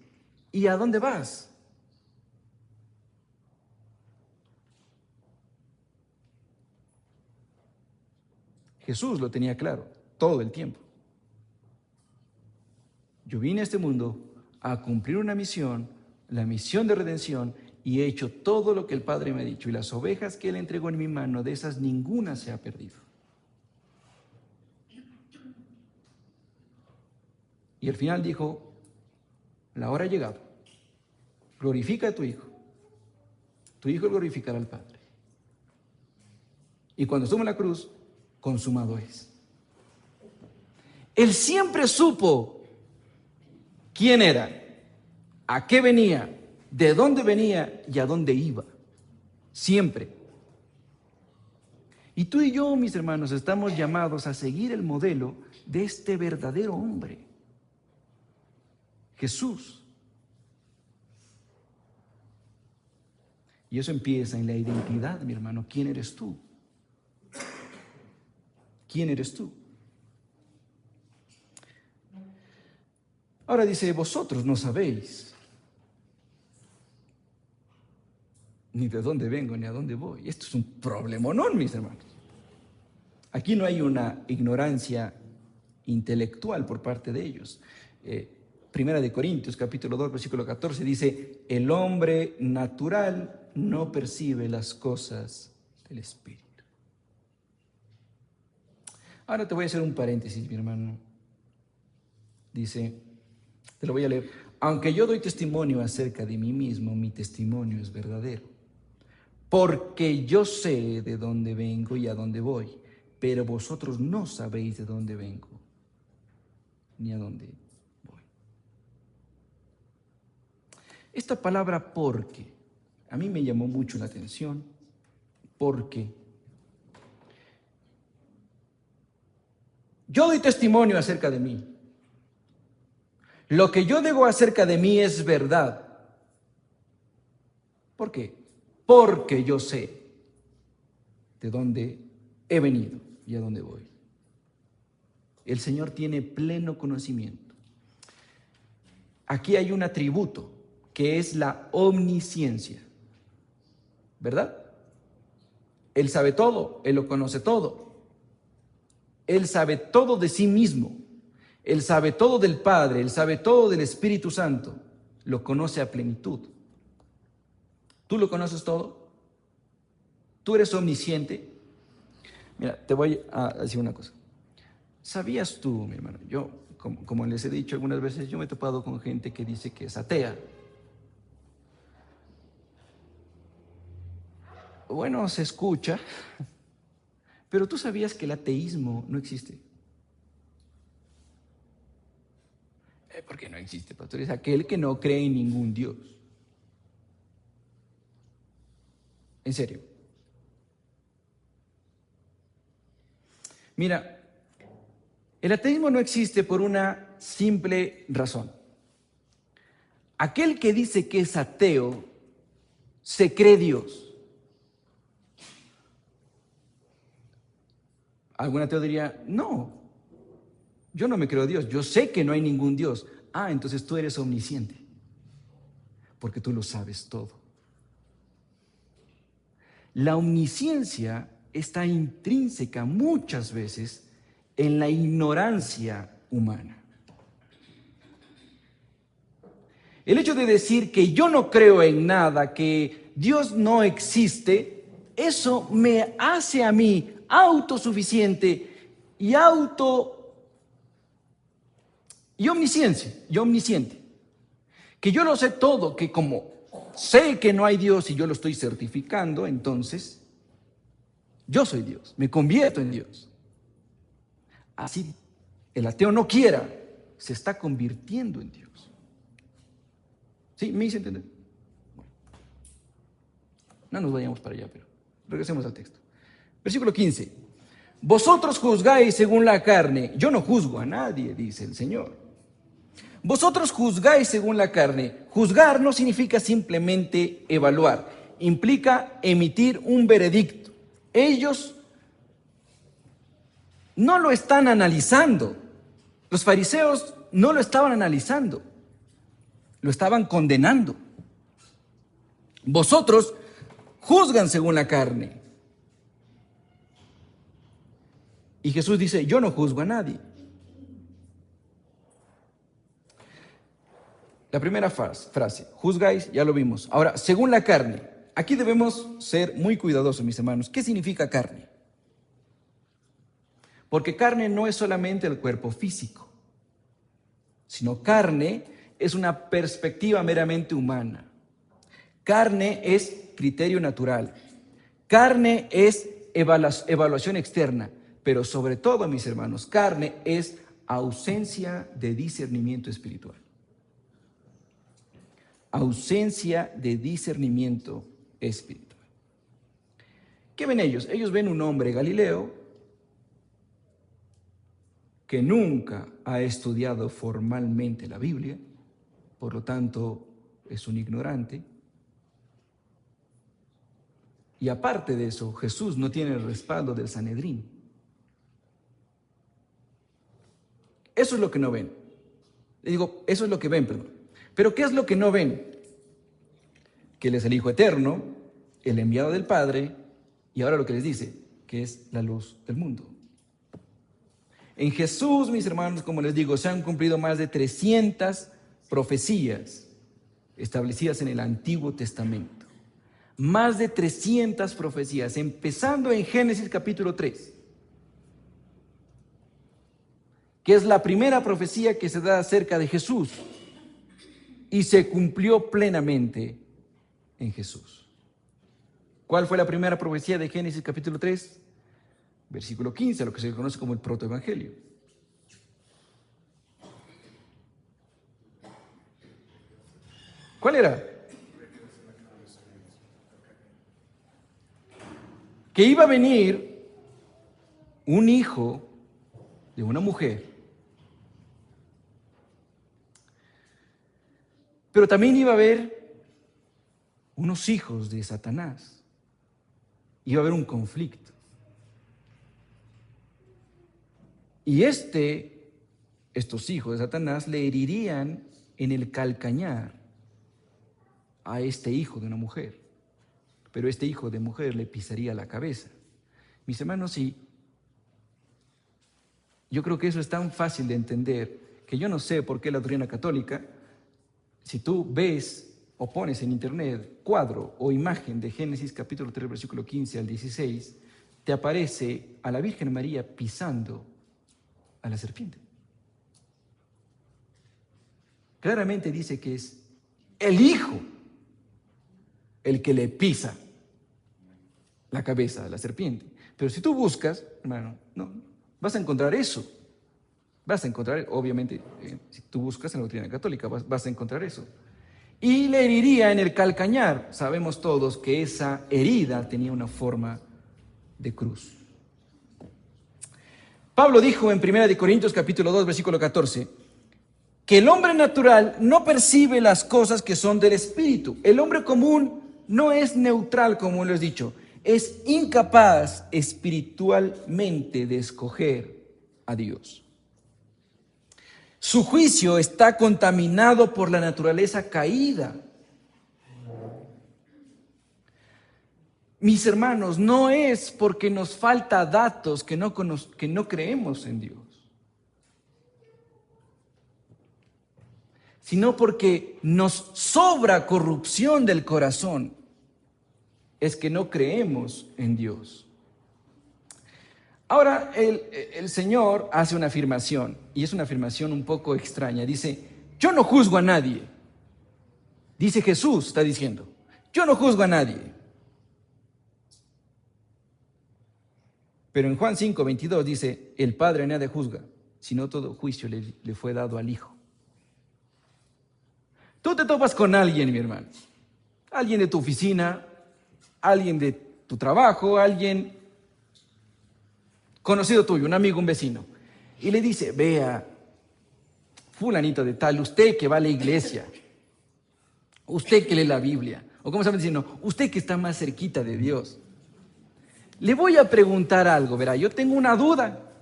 y a dónde vas? Jesús lo tenía claro todo el tiempo. Yo vine a este mundo a cumplir una misión, la misión de redención, y he hecho todo lo que el Padre me ha dicho, y las ovejas que Él entregó en mi mano, de esas ninguna se ha perdido. Y al final dijo, la hora ha llegado, glorifica a tu Hijo glorificará al Padre. Y cuando estuvo en la cruz, consumado es. Él siempre supo quién era, a qué venía, de dónde venía y a dónde iba. Siempre. Y tú y yo, mis hermanos, estamos llamados a seguir el modelo de este verdadero hombre, Jesús. Y eso empieza en la identidad, mi hermano. ¿Quién eres tú? ¿Quién eres tú? Ahora dice, vosotros no sabéis ni de dónde vengo ni a dónde voy. Esto es un problemonón, mis hermanos. Aquí no hay una ignorancia intelectual por parte de ellos. Primera de Corintios, capítulo 2, versículo 14, dice, el hombre natural no percibe las cosas del Espíritu. Ahora te voy a hacer un paréntesis, mi hermano. Dice, te lo voy a leer. Aunque yo doy testimonio acerca de mí mismo, mi testimonio es verdadero. Porque yo sé de dónde vengo y a dónde voy, pero vosotros no sabéis de dónde vengo ni a dónde voy. Esta palabra porque a mí me llamó mucho la atención, porque yo doy testimonio acerca de mí. Lo que yo digo acerca de mí es verdad. ¿Por qué? Porque yo sé de dónde he venido y a dónde voy. El Señor tiene pleno conocimiento. Aquí hay un atributo que es la omnisciencia, ¿verdad? Él sabe todo, Él lo conoce todo. Él sabe todo de sí mismo. Él sabe todo del Padre, Él sabe todo del Espíritu Santo. Lo conoce a plenitud. ¿Tú lo conoces todo? ¿Tú eres omnisciente? Mira, te voy a decir una cosa. ¿Sabías tú, mi hermano? Yo, como les he dicho algunas veces, yo me he topado con gente que dice que es atea. Bueno, se escucha, pero tú sabías que el ateísmo no existe. ¿Por qué no existe, pastor? Es aquel que no cree en ningún Dios. En serio. Mira, el ateísmo no existe por una simple razón. Aquel que dice que es ateo se cree Dios. Algún ateo diría, no, yo no me creo Dios, yo sé que no hay ningún Dios. Ah, entonces tú eres omnisciente, porque tú lo sabes todo. La omnisciencia está intrínseca muchas veces en la ignorancia humana. El hecho de decir que yo no creo en nada, que Dios no existe, eso me hace a mí autosuficiente y omnisciente. Que yo lo sé todo, que como sé que no hay Dios y yo lo estoy certificando, entonces yo soy Dios, me convierto en Dios. Así el ateo no quiera, se está convirtiendo en Dios. ¿Sí? ¿Me hice entender? Bueno, no nos vayamos para allá, pero regresemos al texto. Versículo 15. Vosotros juzgáis según la carne. Yo no juzgo a nadie, dice el Señor. Vosotros juzgáis según la carne. Juzgar no significa simplemente evaluar. Implica emitir un veredicto. Ellos no lo están analizando. Los fariseos no lo estaban analizando. Lo estaban condenando. Vosotros juzgan según la carne. Y Jesús dice, yo no juzgo a nadie. La primera frase, juzgáis, ya lo vimos. Ahora, según la carne, aquí debemos ser muy cuidadosos, mis hermanos. ¿Qué significa carne? Porque carne no es solamente el cuerpo físico, sino carne es una perspectiva meramente humana. Carne es criterio natural. Carne es evaluación externa. Pero sobre todo, mis hermanos, carne es ausencia de discernimiento espiritual. Ausencia de discernimiento espiritual. ¿Qué ven ellos? Ellos ven un hombre Galileo que nunca ha estudiado formalmente la Biblia, por lo tanto es un ignorante. Y aparte de eso, Jesús no tiene el respaldo del Sanedrín. Eso es lo que no ven. Les digo, eso es lo que ven, perdón. Pero ¿qué es lo que no ven? Que Él es el Hijo Eterno, el enviado del Padre, y ahora lo que les dice, que es la luz del mundo. En Jesús, mis hermanos, como les digo, se han cumplido más de 300 profecías establecidas en el Antiguo Testamento. Más de 300 profecías, empezando en Génesis capítulo 3, que es la primera profecía que se da acerca de Jesús y se cumplió plenamente en Jesús. ¿Cuál fue la primera profecía de Génesis capítulo 3? Versículo 15, lo que se conoce como el protoevangelio. ¿Cuál era? Que iba a venir un hijo de una mujer, pero también iba a haber unos hijos de Satanás. Iba a haber un conflicto. Y estos hijos de Satanás le herirían en el calcañar a este hijo de una mujer. Pero este hijo de mujer le pisaría la cabeza. Mis hermanos, sí, yo creo que eso es tan fácil de entender que yo no sé por qué la doctrina católica, si tú ves o pones en internet cuadro o imagen de Génesis capítulo 3, versículo 15 al 16, te aparece a la Virgen María pisando a la serpiente. Claramente dice que es el hijo el que le pisa la cabeza a la serpiente. Pero si tú buscas, hermano, no, vas a encontrar eso. Vas a encontrar, obviamente, si tú buscas en la doctrina católica, vas a encontrar eso. Y le heriría en el calcañar. Sabemos todos que esa herida tenía una forma de cruz. Pablo dijo en 1 Corintios capítulo 2, versículo 14, que el hombre natural no percibe las cosas que son del Espíritu. El hombre común no es neutral, como lo he dicho. Es incapaz espiritualmente de escoger a Dios. Su juicio está contaminado por la naturaleza caída. Mis hermanos, no es porque nos falta datos que no creemos en Dios, sino porque nos sobra corrupción del corazón, es que no creemos en Dios. Ahora el Señor hace una afirmación, y es una afirmación un poco extraña. Dice, yo no juzgo a nadie. Dice Jesús, está diciendo, yo no juzgo a nadie. Pero en Juan 5, 22 dice, el Padre nadie juzga, sino todo juicio le fue dado al Hijo. Tú te topas con alguien, mi hermano, alguien de tu oficina, alguien de tu trabajo, alguien conocido tuyo, un amigo, un vecino, y le dice, vea, fulanito de tal, usted que va a la iglesia, usted que lee la Biblia, o como saben diciendo, usted que está más cerquita de Dios, le voy a preguntar algo, verá, yo tengo una duda.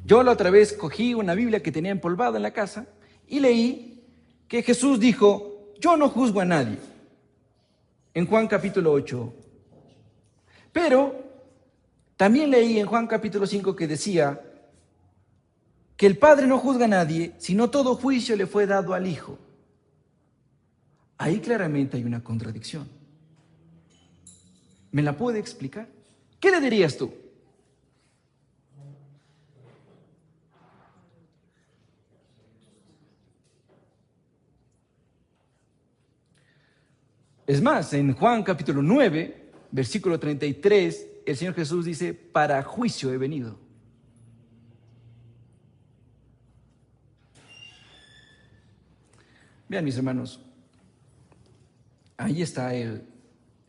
Yo la otra vez cogí una Biblia que tenía empolvada en la casa y leí que Jesús dijo, yo no juzgo a nadie, en Juan capítulo 8. Pero también leí en Juan capítulo 5 que decía que el Padre no juzga a nadie, sino todo juicio le fue dado al Hijo. Ahí claramente hay una contradicción. ¿Me la puede explicar? ¿Qué le dirías tú? Es más, en Juan capítulo 9, versículo 33, el Señor Jesús dice, para juicio he venido. Vean, mis hermanos, ahí está el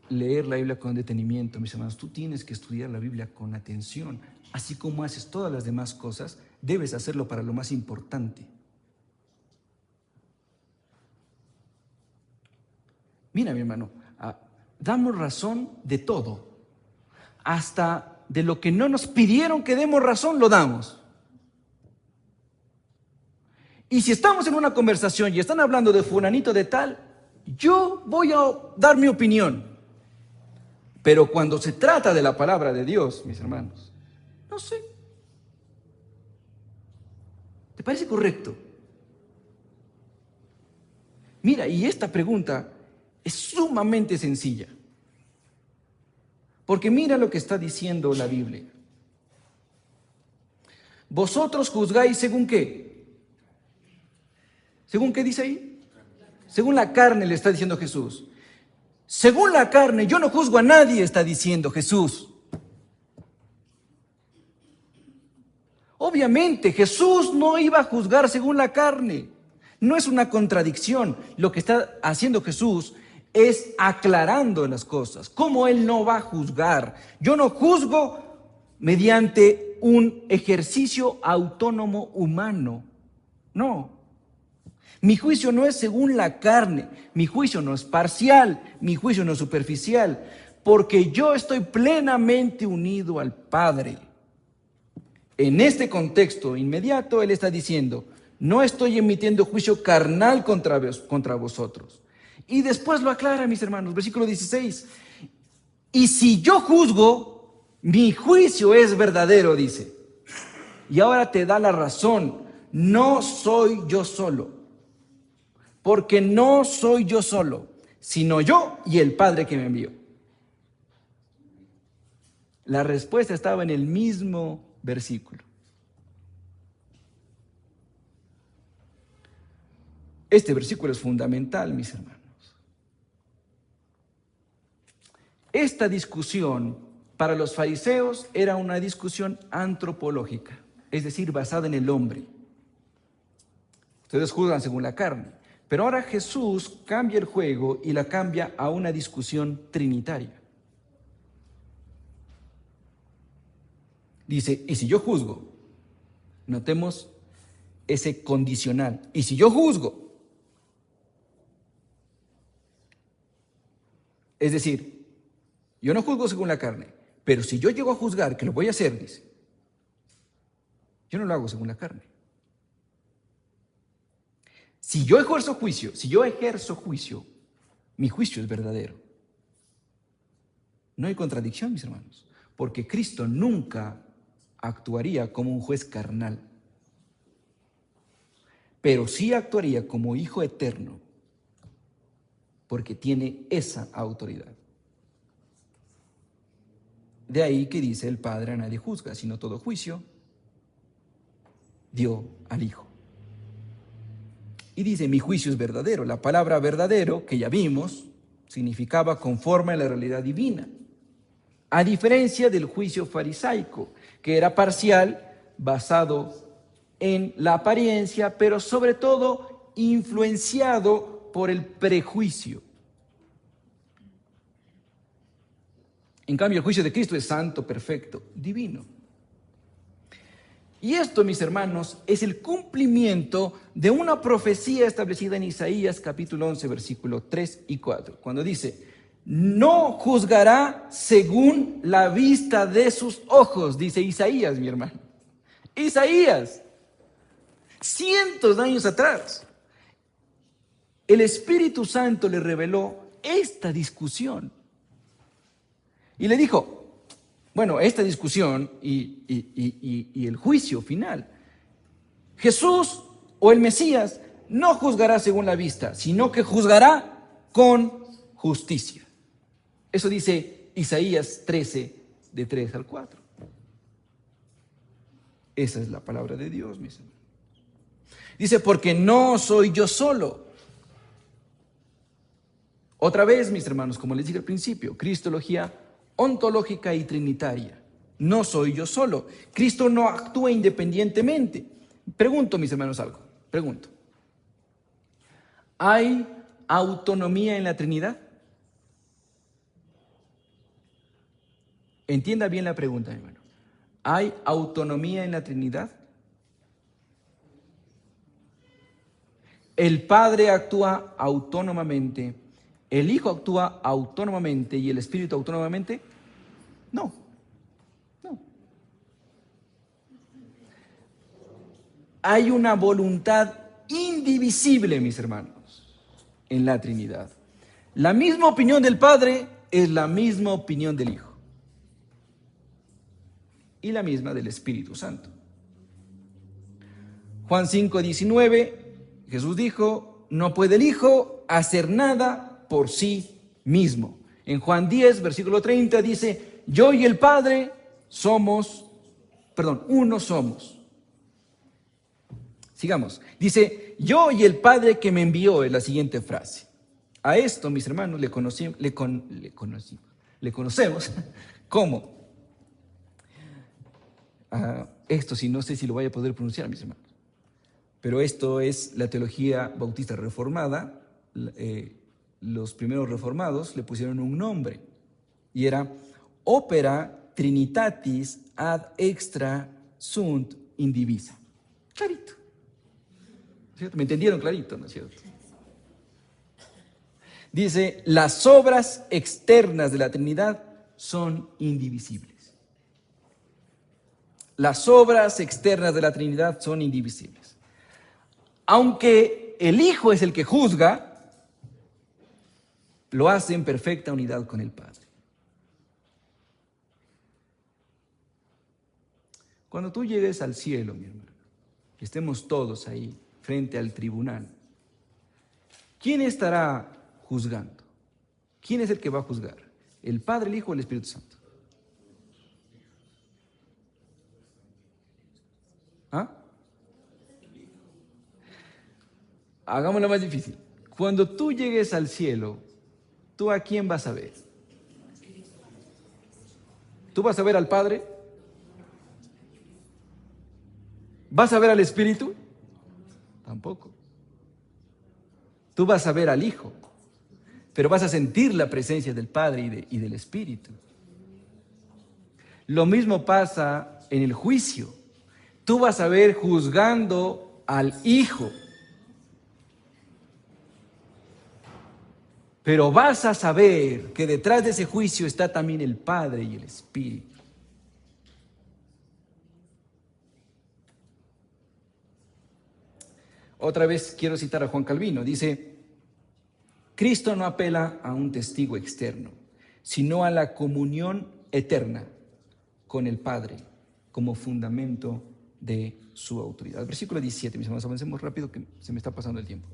leer la Biblia con detenimiento, mis hermanos. Tú tienes que estudiar la Biblia con atención. Así como haces todas las demás cosas, debes hacerlo para lo más importante. Mira, mi hermano, damos razón de todo. Hasta de lo que no nos pidieron que demos razón, lo damos. Y si estamos en una conversación y están hablando de fulanito de tal, yo voy a dar mi opinión. Pero cuando se trata de la palabra de Dios, mis hermanos, no sé. ¿Te parece correcto? Mira, y esta pregunta es sumamente sencilla. Porque mira lo que está diciendo la Biblia. Vosotros juzgáis según qué. ¿Según qué dice ahí? Según la carne, le está diciendo Jesús. Según la carne, yo no juzgo a nadie, está diciendo Jesús. Obviamente, Jesús no iba a juzgar según la carne. No es una contradicción. Lo que está haciendo Jesús es aclarando las cosas. ¿Cómo Él no va a juzgar? Yo no juzgo mediante un ejercicio autónomo humano. No. Mi juicio no es según la carne. Mi juicio no es parcial. Mi juicio no es superficial. Porque yo estoy plenamente unido al Padre. En este contexto inmediato, Él está diciendo, no estoy emitiendo juicio carnal contra vosotros. Y después lo aclara, mis hermanos, versículo 16. Y si yo juzgo, mi juicio es verdadero, dice. Y ahora te da la razón. No soy yo solo. Porque no soy yo solo, sino yo y el Padre que me envió. La respuesta estaba en el mismo versículo. Este versículo es fundamental, mis hermanos. Esta discusión para los fariseos era una discusión antropológica, es decir, basada en el hombre. Ustedes juzgan según la carne, pero ahora Jesús cambia el juego y la cambia a una discusión trinitaria. Dice, y si yo juzgo, notemos ese condicional, y si yo juzgo, es decir, yo no juzgo según la carne, pero si yo llego a juzgar, que lo voy a hacer, dice, yo no lo hago según la carne. Si yo ejerzo juicio, mi juicio es verdadero. No hay contradicción, mis hermanos, porque Cristo nunca actuaría como un juez carnal, pero sí actuaría como Hijo eterno, porque tiene esa autoridad. De ahí que dice el Padre a nadie juzga, sino todo juicio dio al Hijo. Y dice, mi juicio es verdadero. La palabra verdadero, que ya vimos, significaba conforme a la realidad divina. A diferencia del juicio farisaico, que era parcial, basado en la apariencia, pero sobre todo influenciado por el prejuicio. En cambio, el juicio de Cristo es santo, perfecto, divino. Y esto, mis hermanos, es el cumplimiento de una profecía establecida en Isaías capítulo 11, versículo 3 y 4, cuando dice, no juzgará según la vista de sus ojos, dice Isaías, mi hermano. Isaías, cientos de años atrás, el Espíritu Santo le reveló esta discusión. Y le dijo, bueno, esta discusión y el juicio final. Jesús o el Mesías no juzgará según la vista, sino que juzgará con justicia. Eso dice Isaías 13, de 3 al 4. Esa es la palabra de Dios, mis hermanos. Dice, porque no soy yo solo. Otra vez, mis hermanos, como les dije al principio, cristología ontológica y trinitaria. No soy yo solo. Cristo no actúa independientemente. Pregunto, mis hermanos, algo. Pregunto. ¿Hay autonomía en la Trinidad? Entienda bien la pregunta, hermano. ¿Hay autonomía en la Trinidad? El Padre actúa autónomamente, el Hijo actúa autónomamente y el Espíritu autónomamente. No. Hay una voluntad indivisible, mis hermanos, en la Trinidad. La misma opinión del Padre es la misma opinión del Hijo. Y la misma del Espíritu Santo. Juan 5:19, Jesús dijo, no puede el Hijo hacer nada por sí mismo. En Juan 10, versículo 30 dice, yo y el Padre uno somos. Sigamos. Dice, yo y el Padre que me envió, es la siguiente frase. A esto, mis hermanos, le conocemos como, esto sí, no sé si lo voy a poder pronunciar, mis hermanos, pero esto es la teología bautista reformada. Los primeros reformados le pusieron un nombre y era Opera Trinitatis ad extra sunt indivisa. Clarito. ¿Cierto? ¿Me entendieron clarito, no es cierto? Dice, las obras externas de la Trinidad son indivisibles. Las obras externas de la Trinidad son indivisibles. Aunque el Hijo es el que juzga, lo hace en perfecta unidad con el Padre. Cuando tú llegues al cielo, mi hermano, que estemos todos ahí, frente al tribunal, ¿quién estará juzgando? ¿Quién es el que va a juzgar? ¿El Padre, el Hijo o el Espíritu Santo? Hagámoslo más difícil. Cuando tú llegues al cielo, ¿tú a quién vas a ver? ¿Tú vas a ver al Padre? ¿Vas a ver al Espíritu? Tampoco. Tú vas a ver al Hijo, pero vas a sentir la presencia del Padre y del Espíritu. Lo mismo pasa en el juicio. Tú vas a ver juzgando al Hijo, pero vas a saber que detrás de ese juicio está también el Padre y el Espíritu. Otra vez quiero citar a Juan Calvino. Dice, Cristo no apela a un testigo externo, sino a la comunión eterna con el Padre como fundamento de su autoridad. Versículo 17, mis hermanos, avancemos rápido que se me está pasando el tiempo.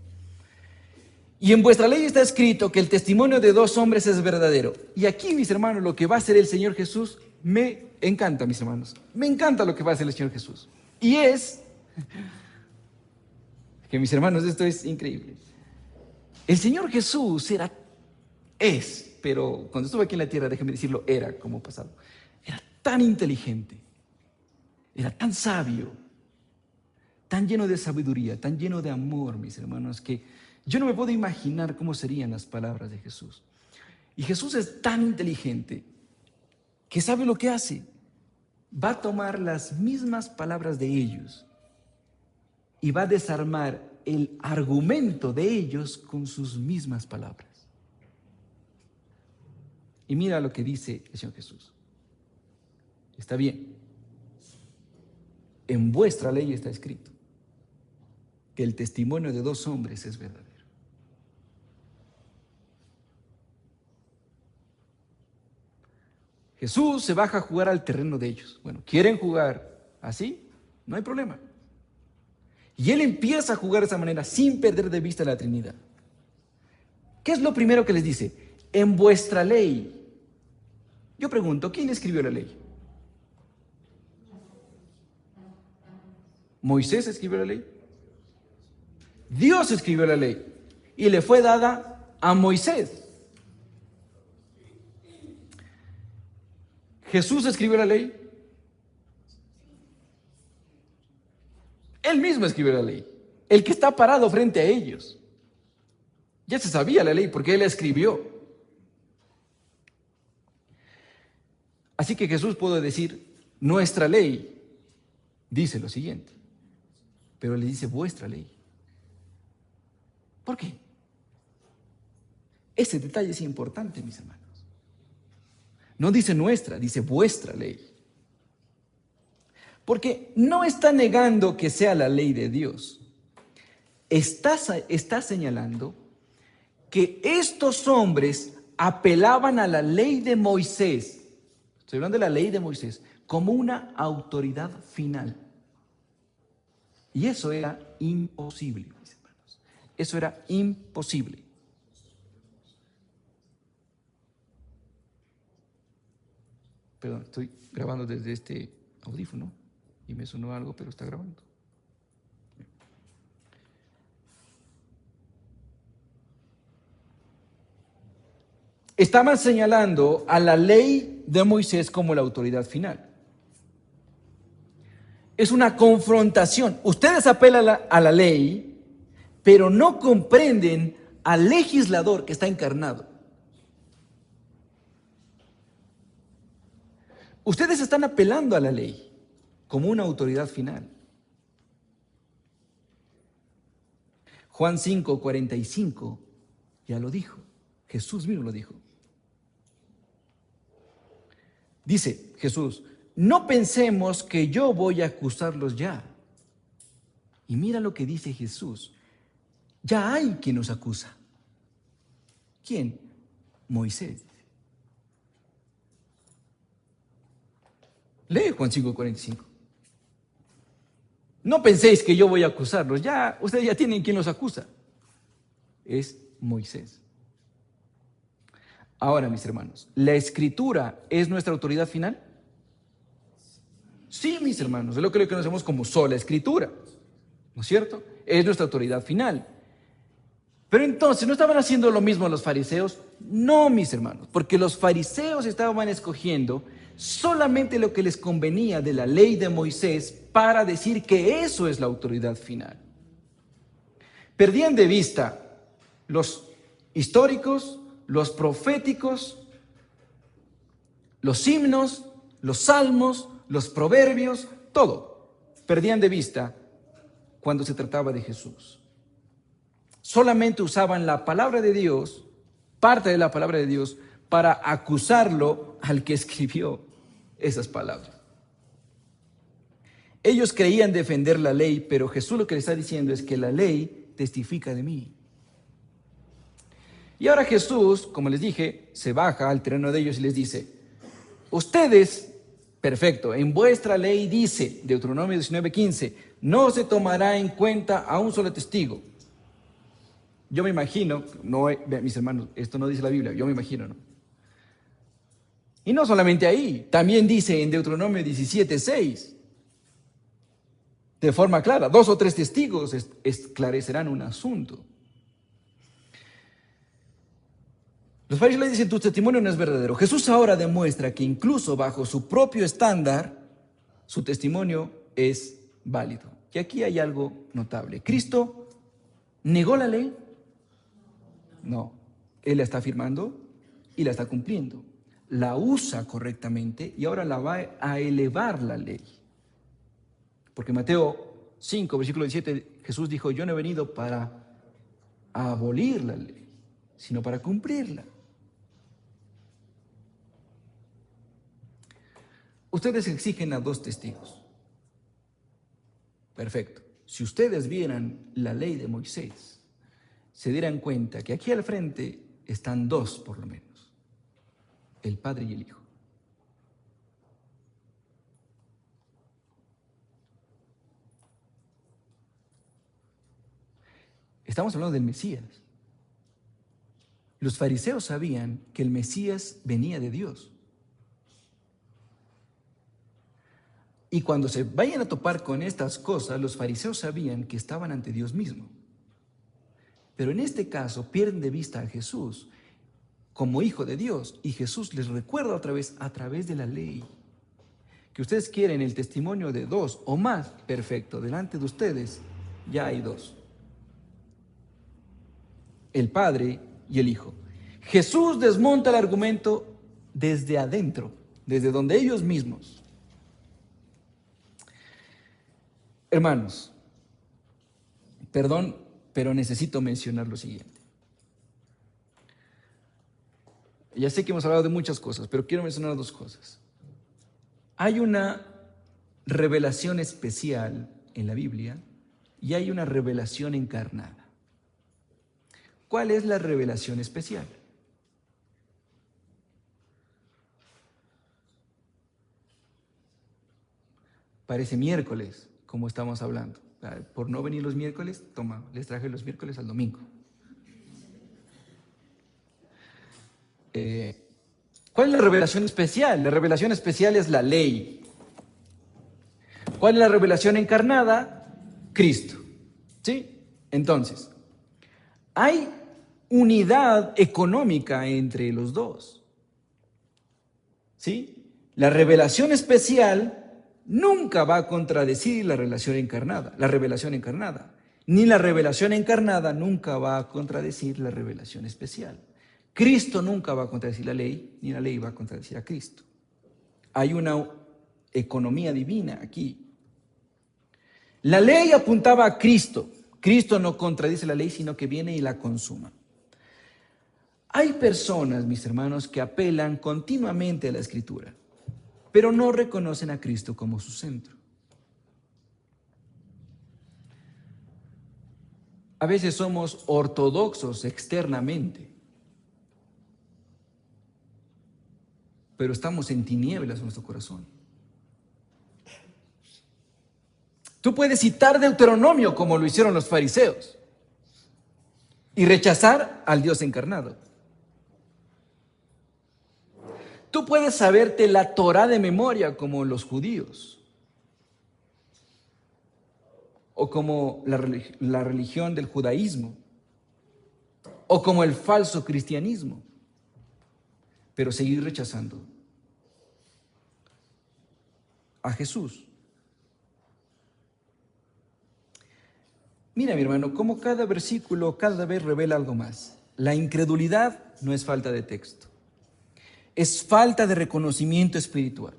Y en vuestra ley está escrito que el testimonio de dos hombres es verdadero. Y aquí, mis hermanos, lo que va a hacer el Señor Jesús me encanta, mis hermanos. Me encanta lo que va a hacer el Señor Jesús. Y es que, mis hermanos, esto es increíble. El Señor Jesús pero cuando estuve aquí en la tierra, déjenme decirlo, era como pasado. Era tan inteligente, era tan sabio, tan lleno de sabiduría, tan lleno de amor, mis hermanos, que yo no me puedo imaginar cómo serían las palabras de Jesús. Y Jesús es tan inteligente que sabe lo que hace. Va a tomar las mismas palabras de ellos y va a desarmar el argumento de ellos con sus mismas palabras. Y mira lo que dice el Señor Jesús. Está bien. En vuestra ley está escrito que el testimonio de dos hombres es verdadero. Jesús se baja a jugar al terreno de ellos. Bueno, ¿quieren jugar así? No hay problema. Y Él empieza a jugar de esa manera sin perder de vista la Trinidad. ¿Qué es lo primero que les dice? En vuestra ley. Yo pregunto, ¿quién escribió la ley? ¿Moisés escribió la ley? Dios escribió la ley y le fue dada a Moisés. ¿Jesús escribió la ley? Él mismo escribió la ley. El que está parado frente a ellos. Ya se sabía la ley porque él la escribió. Así que Jesús pudo decir, nuestra ley dice lo siguiente, pero le dice vuestra ley. ¿Por qué? Ese detalle es importante, mis hermanos. No dice nuestra, dice vuestra ley. Porque no está negando que sea la ley de Dios. Está señalando que estos hombres apelaban a la ley de Moisés. Estoy hablando de la ley de Moisés como una autoridad final. Y eso era imposible, mis hermanos. Eso era imposible. Perdón, estoy grabando desde este audífono y me sonó algo, pero está grabando. Estaban señalando a la ley de Moisés como la autoridad final. Es una confrontación. Ustedes apelan a la ley, pero no comprenden al legislador que está encarnado. Ustedes están apelando a la ley como una autoridad final. Juan 5:45 ya lo dijo. Jesús mismo lo dijo. Dice Jesús, no pensemos que yo voy a acusarlos ya. Y mira lo que dice Jesús. Ya hay quien nos acusa. ¿Quién? Moisés. Lee Juan 5:45. No penséis que yo voy a acusarlos. Ya, ustedes ya tienen quien los acusa. Es Moisés. Ahora, mis hermanos, ¿la escritura es nuestra autoridad final? Sí, mis hermanos, es lo que le conocemos como sola escritura, ¿no es cierto? Es nuestra autoridad final. Pero entonces, ¿no estaban haciendo lo mismo los fariseos? No, mis hermanos, porque los fariseos estaban escogiendo solamente lo que les convenía de la ley de Moisés para decir que eso es la autoridad final. Perdían de vista los históricos, los proféticos, los himnos, los salmos, los proverbios, todo. Perdían de vista cuando se trataba de Jesús. Solamente usaban la palabra de Dios, parte de la palabra de Dios, para acusarlo al que escribió esas palabras. Ellos creían defender la ley, pero Jesús lo que les está diciendo es que la ley testifica de mí. Y ahora Jesús, como les dije, se baja al terreno de ellos y les dice, ustedes, perfecto, en vuestra ley dice, Deuteronomio 19:15, no se tomará en cuenta a un solo testigo. Yo me imagino, no, mis hermanos, esto no dice la Biblia, yo me imagino, ¿no? Y no solamente ahí, también dice en Deuteronomio 17:6, de forma clara, 2 o 3 testigos esclarecerán un asunto. Los fariseos le dicen, tu testimonio no es verdadero. Jesús ahora demuestra que incluso bajo su propio estándar, su testimonio es válido. Y aquí hay algo notable. ¿Cristo negó la ley? No. Él la está afirmando y la está cumpliendo. La usa correctamente y ahora la va a elevar la ley. Porque Mateo 5, versículo 17, Jesús dijo, yo no he venido para abolir la ley, sino para cumplirla. Ustedes exigen a 2 testigos. Perfecto. Si ustedes vieran la ley de Moisés, se dieran cuenta que aquí al frente están 2 por lo menos, el Padre y el Hijo. Estamos hablando del Mesías. Los fariseos sabían que el Mesías venía de Dios. Y cuando se vayan a topar con estas cosas, los fariseos sabían que estaban ante Dios mismo. Pero en este caso pierden de vista a Jesús como hijo de Dios. Y Jesús les recuerda otra vez a través de la ley que ustedes quieren el testimonio de dos o más. Perfecto, delante de ustedes ya hay dos: el Padre y el Hijo. Jesús desmonta el argumento desde adentro, desde donde ellos mismos. Hermanos, perdón, pero necesito mencionar lo siguiente. Ya sé que hemos hablado de muchas cosas, pero quiero mencionar dos cosas. Hay una revelación especial en la Biblia y hay una revelación encarnada. ¿Cuál es la revelación especial? Parece miércoles, como estamos hablando. Por no venir los miércoles, toma, les traje los miércoles al domingo. ¿Cuál es la revelación especial? La revelación especial es la ley. ¿Cuál es la revelación encarnada? Cristo. ¿Sí? Entonces, hay unidad económica entre los dos. ¿Sí? La revelación especial nunca va a contradecir la revelación encarnada, ni la revelación encarnada nunca va a contradecir la revelación especial. Cristo nunca va a contradecir la ley, ni la ley va a contradecir a Cristo. Hay una economía divina aquí. La ley apuntaba a Cristo. Cristo no contradice la ley, sino que viene y la consuma. Hay personas, mis hermanos, que apelan continuamente a la Escritura, pero no reconocen a Cristo como su centro. A veces somos ortodoxos externamente, pero estamos en tinieblas en nuestro corazón. Tú puedes citar Deuteronomio como lo hicieron los fariseos y rechazar al Dios encarnado. Tú puedes saberte la Torá de memoria como los judíos o como la religión del judaísmo o como el falso cristianismo, pero seguir rechazando a Jesús. Mira, mi hermano, cómo cada versículo cada vez revela algo más. La incredulidad no es falta de texto, es falta de reconocimiento espiritual.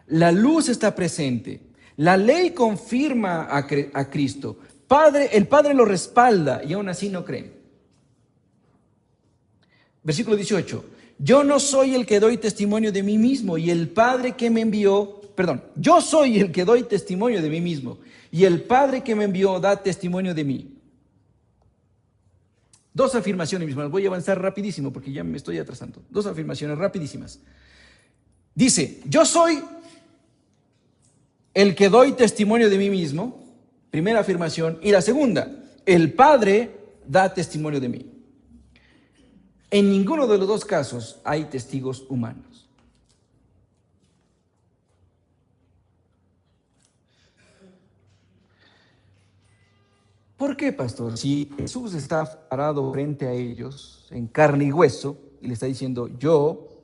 La luz está presente, la ley confirma a Cristo, el Padre lo respalda y aún así no creen. Versículo 18. Yo no soy el que doy testimonio de mí mismo y el Padre que me envió, yo soy el que doy testimonio de mí mismo y el Padre que me envió da testimonio de mí. Dos afirmaciones, mis hermanos. Voy a avanzar rapidísimo porque ya me estoy atrasando. Dos afirmaciones rapidísimas. Dice, yo soy el que doy testimonio de mí mismo. Primera afirmación. Y la segunda, el Padre da testimonio de mí. En ninguno de los dos casos hay testigos humanos. ¿Por qué, pastor? Si Jesús está parado frente a ellos en carne y hueso y le está diciendo, yo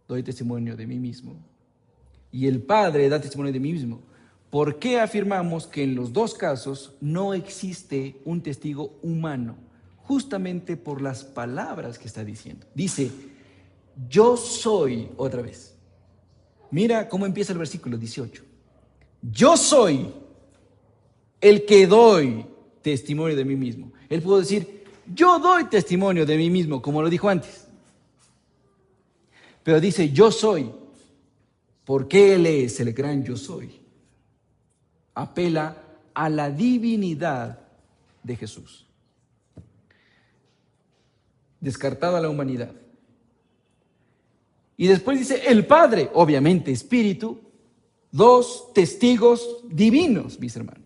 doy testimonio de mí mismo y el Padre da testimonio de mí mismo, ¿por qué afirmamos que en los dos casos no existe un testigo humano? Justamente por las palabras que está diciendo. Dice, yo soy, otra vez. Mira cómo empieza el versículo 18. Yo soy el que doy testimonio de mí mismo. Él pudo decir, yo doy testimonio de mí mismo, como lo dijo antes. Pero dice, yo soy, porque Él es el gran yo soy. Apela a la divinidad de Jesús. Descartada la humanidad. Y después dice, el Padre, obviamente Espíritu, dos testigos divinos, mis hermanos.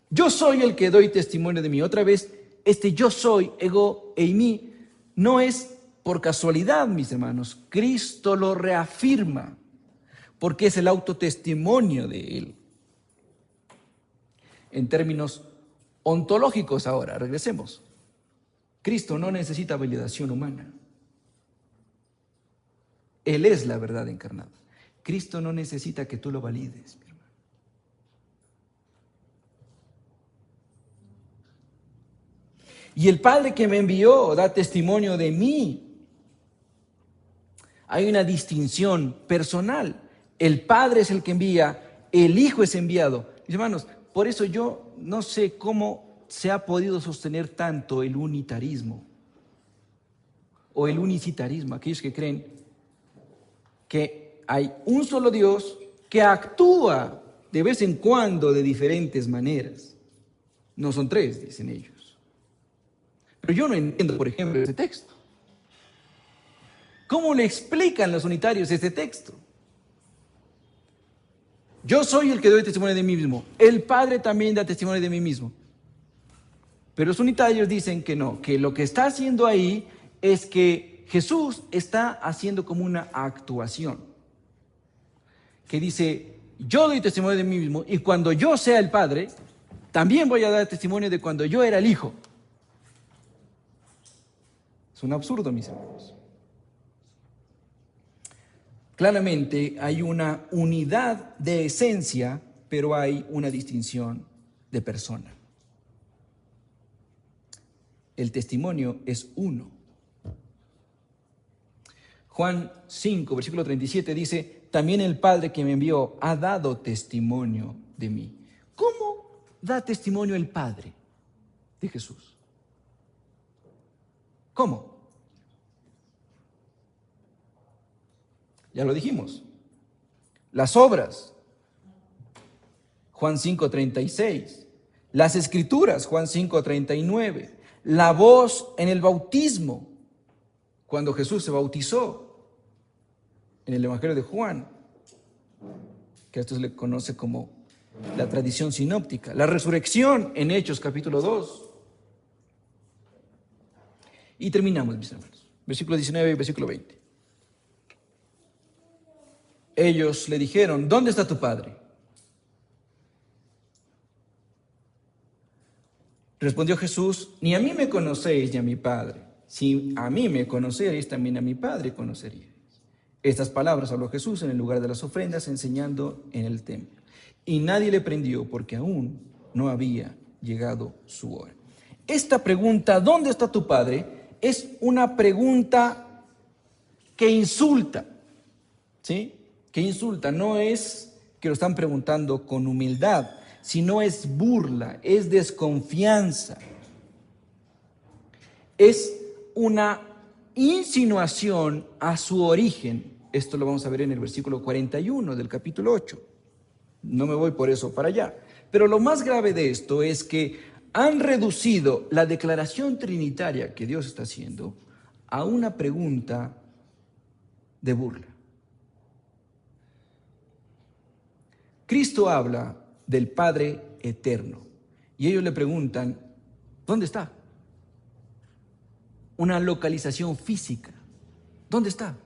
Yo soy el que doy testimonio de mí. Otra vez, este yo soy, ego eimi, no es por casualidad, mis hermanos. Cristo lo reafirma, porque es el autotestimonio de Él. En términos ontológicos ahora, regresemos. Cristo no necesita validación humana. Él es la verdad encarnada. Cristo no necesita que tú lo valides, mi hermano. Y el Padre que me envió da testimonio de mí. Hay una distinción personal. El Padre es el que envía, el Hijo es enviado. Mis hermanos, por eso yo no sé cómo se ha podido sostener tanto el unitarismo o el unicitarismo, aquellos que creen que hay un solo Dios que actúa de vez en cuando de diferentes maneras. No son tres, dicen ellos. Pero yo no entiendo, por ejemplo, ese texto. ¿Cómo le explican los unitarios este texto? Yo soy el que doy testimonio de mí mismo. El Padre también da testimonio de mí mismo. Pero los unitarios dicen que no, que lo que está haciendo ahí es que Jesús está haciendo como una actuación. Que dice, yo doy testimonio de mí mismo y cuando yo sea el Padre, también voy a dar testimonio de cuando yo era el Hijo. Es un absurdo, mis hermanos. Claramente hay una unidad de esencia, pero hay una distinción de persona. El testimonio es uno. Juan 5, versículo 37 dice, también el Padre que me envió ha dado testimonio de mí. ¿Cómo da testimonio el Padre de Jesús? ¿Cómo? Ya lo dijimos. Las obras, Juan 5:36. Las escrituras, Juan 5:39. La voz en el bautismo, cuando Jesús se bautizó, en el Evangelio de Juan, que a esto se le conoce como la tradición sinóptica. La resurrección en Hechos capítulo 2. Y terminamos, mis hermanos. Versículo 19 y versículo 20. Ellos le dijeron, ¿dónde está tu padre? Respondió Jesús, ni a mí me conocéis ni a mi Padre. Si a mí me conoceréis, también a mi Padre conoceríais. Estas palabras habló Jesús en el lugar de las ofrendas, enseñando en el templo. Y nadie le prendió porque aún no había llegado su hora. Esta pregunta, ¿dónde está tu Padre?, es una pregunta que insulta, ¿sí? Que insulta, no es que lo están preguntando con humildad, sino es burla, es desconfianza, es una insinuación a su origen. Esto lo vamos a ver en el versículo 41 del capítulo 8. No me voy por eso para allá. Pero lo más grave de esto es que han reducido la declaración trinitaria que Dios está haciendo a una pregunta de burla. Cristo habla del Padre eterno y ellos le preguntan, ¿dónde está? Una localización física. ¿Dónde está?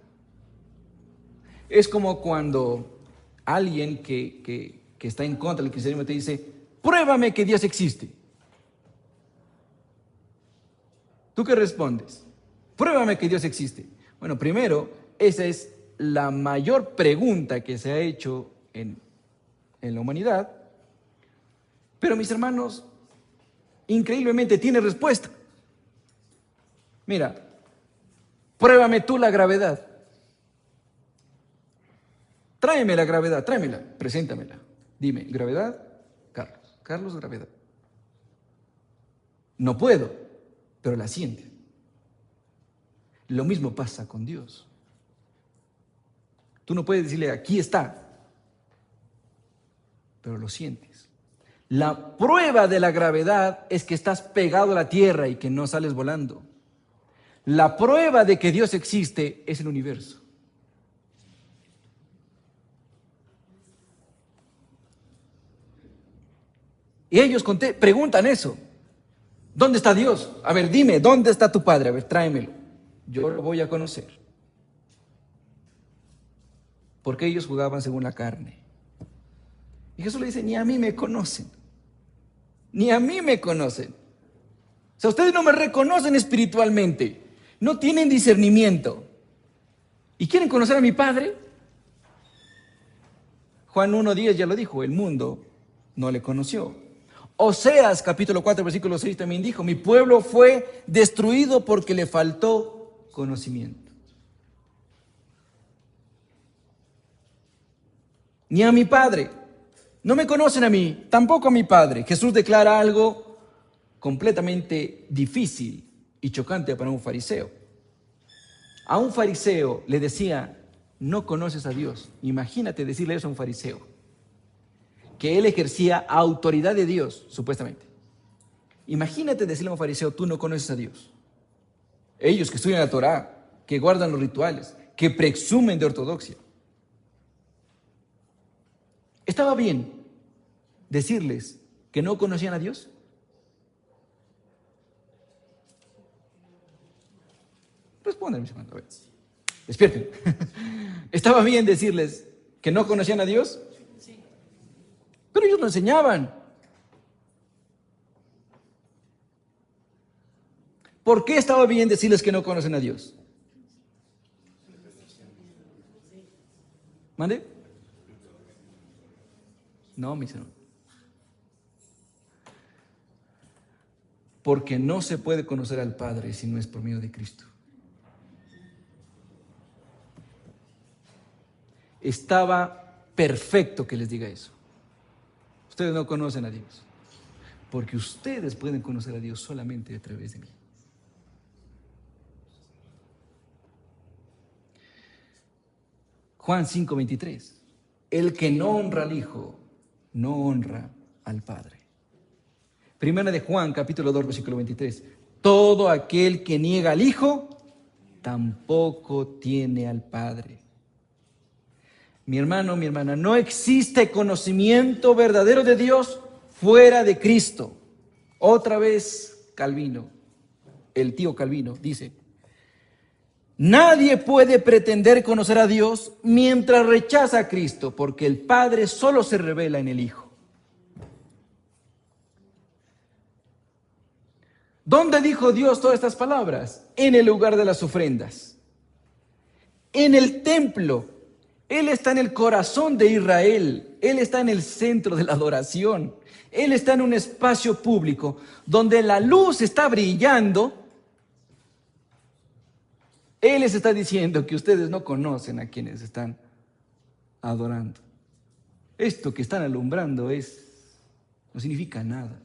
Es como cuando alguien que está en contra del cristianismo te dice, pruébame que Dios existe. ¿Tú qué respondes? Pruébame que Dios existe. Bueno, primero, esa es la mayor pregunta que se ha hecho en la humanidad. Pero mis hermanos, increíblemente tiene respuesta. Mira, pruébame tú la gravedad. Tráeme la gravedad, tráemela, preséntamela. Dime, gravedad, Carlos. Carlos, gravedad. No puedo, pero la siente. Lo mismo pasa con Dios. Tú no puedes decirle, aquí está, pero lo sientes. La prueba de la gravedad es que estás pegado a la tierra y que no sales volando. La prueba de que Dios existe es el universo. Y ellos preguntan eso. ¿Dónde está Dios? A ver, dime, ¿dónde está tu Padre? A ver, tráemelo. Yo lo voy a conocer. Porque ellos jugaban según la carne. Y Jesús le dice, ni a mí me conocen. Ni a mí me conocen. O sea, ustedes no me reconocen espiritualmente. No tienen discernimiento. ¿Y quieren conocer a mi Padre? Juan 1:10 ya lo dijo, el mundo no le conoció. Oseas capítulo 4 versículo 6 también dijo, mi pueblo fue destruido porque le faltó conocimiento. Ni a mi Padre. No me conocen a mí, tampoco a mi Padre. Jesús declara algo completamente difícil y chocante para un fariseo. A un fariseo le decía, no conoces a Dios. Imagínate decirle eso a un fariseo, que él ejercía autoridad de Dios, supuestamente. Imagínate decirle a un fariseo, tú no conoces a Dios. Ellos que estudian la Torá, que guardan los rituales, que presumen de ortodoxia. ¿Estaba bien decirles que no conocían a Dios? Respondan, mis hermanos, a ver. Despierten. ¿Estaba bien decirles que no conocían a Dios? Sí. Pero ellos lo enseñaban. ¿Por qué estaba bien decirles que no conocen a Dios? ¿Mande? No, mis hermanos. Porque no se puede conocer al Padre si no es por medio de Cristo. Estaba perfecto que les diga eso. Ustedes no conocen a Dios, porque ustedes pueden conocer a Dios solamente a través de mí. Juan 5:23. El que no honra al Hijo, no honra al Padre. Primera de Juan, capítulo 2, versículo 23. Todo aquel que niega al Hijo, tampoco tiene al Padre. Mi hermano, mi hermana, no existe conocimiento verdadero de Dios fuera de Cristo. Otra vez Calvino, el tío Calvino, dice, nadie puede pretender conocer a Dios mientras rechaza a Cristo, porque el Padre solo se revela en el Hijo. ¿Dónde dijo Dios todas estas palabras? En el lugar de las ofrendas. En el templo. Él está en el corazón de Israel. Él está en el centro de la adoración. Él está en un espacio público donde la luz está brillando. Él les está diciendo que ustedes no conocen a quienes están adorando. Esto que están alumbrando no significa nada.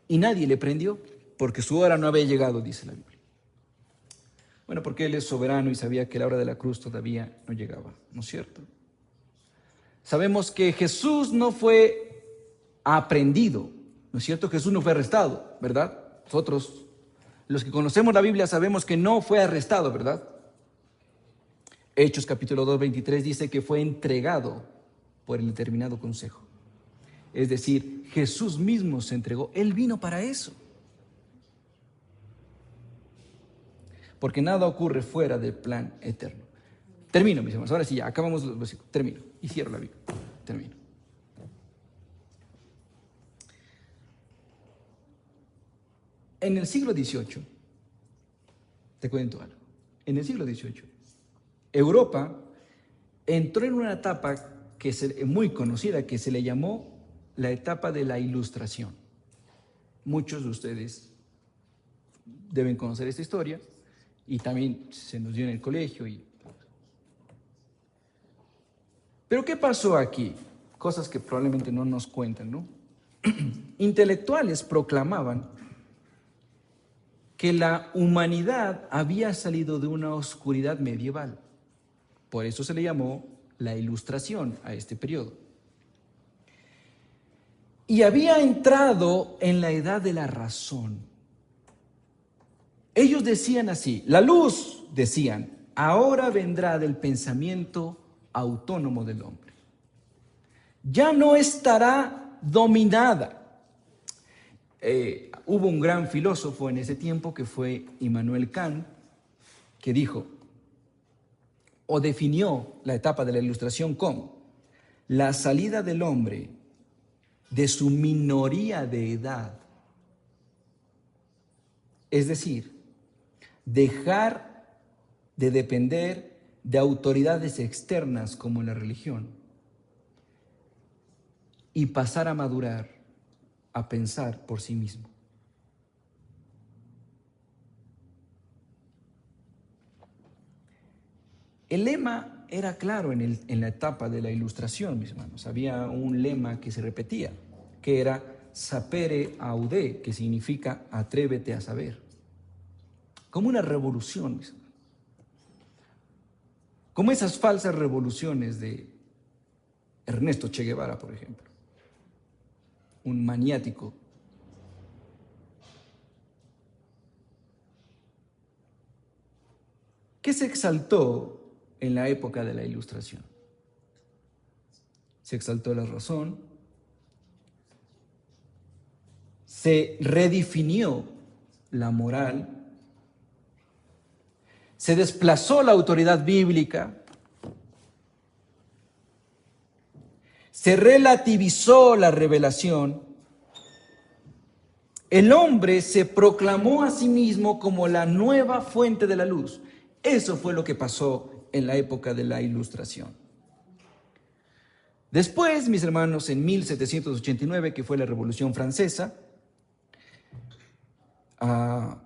Y nadie le prendió, porque su hora no había llegado, dice la Biblia. Bueno, porque Él es soberano y sabía que la hora de la cruz todavía no llegaba, ¿no es cierto? Sabemos que Jesús no fue aprehendido, ¿no es cierto? Jesús no fue arrestado, ¿verdad? Nosotros, los que conocemos la Biblia, sabemos que no fue arrestado, ¿verdad? Hechos capítulo 2, 23 dice que fue entregado por el determinado consejo. Es decir, Jesús mismo se entregó. Él vino para eso. Porque nada ocurre fuera del plan eterno. Termino, mis hermanos. Ahora sí, ya acabamos los versículos. Termino. Y cierro la Biblia. Termino. En el siglo XVIII, te cuento algo. En el siglo XVIII, Europa entró en una etapa muy conocida que se le llamó la etapa de la Ilustración. Muchos de ustedes deben conocer esta historia y también se nos dio en el colegio. Pero ¿qué pasó aquí? Cosas que probablemente no nos cuentan, ¿no? Intelectuales proclamaban que la humanidad había salido de una oscuridad medieval. Por eso se le llamó la Ilustración a este periodo. Y había entrado en la edad de la razón. Ellos decían así, la luz, decían, ahora vendrá del pensamiento autónomo del hombre. ya no estará dominada. Hubo un gran filósofo en ese tiempo que fue Immanuel Kant, que dijo o definió la etapa de la Ilustración como la salida del hombre de su minoría de edad, es decir, dejar de depender de autoridades externas como la religión y pasar a madurar, a pensar por sí mismo. El lema era claro en la etapa de la Ilustración, mis hermanos. Había un lema que se repetía, que era sapere aude, que significa atrévete a saber. Como una revolución, mis hermanos. Como esas falsas revoluciones de Ernesto Che Guevara, por ejemplo. Un maniático. ¿Qué se exaltó en la época de la Ilustración? Se exaltó la razón, se redefinió la moral, se desplazó la autoridad bíblica, se relativizó la revelación, el hombre se proclamó a sí mismo como la nueva fuente de la luz. Eso fue lo que pasó en la época de la Ilustración. Después, mis hermanos, en 1789, que fue la Revolución Francesa, la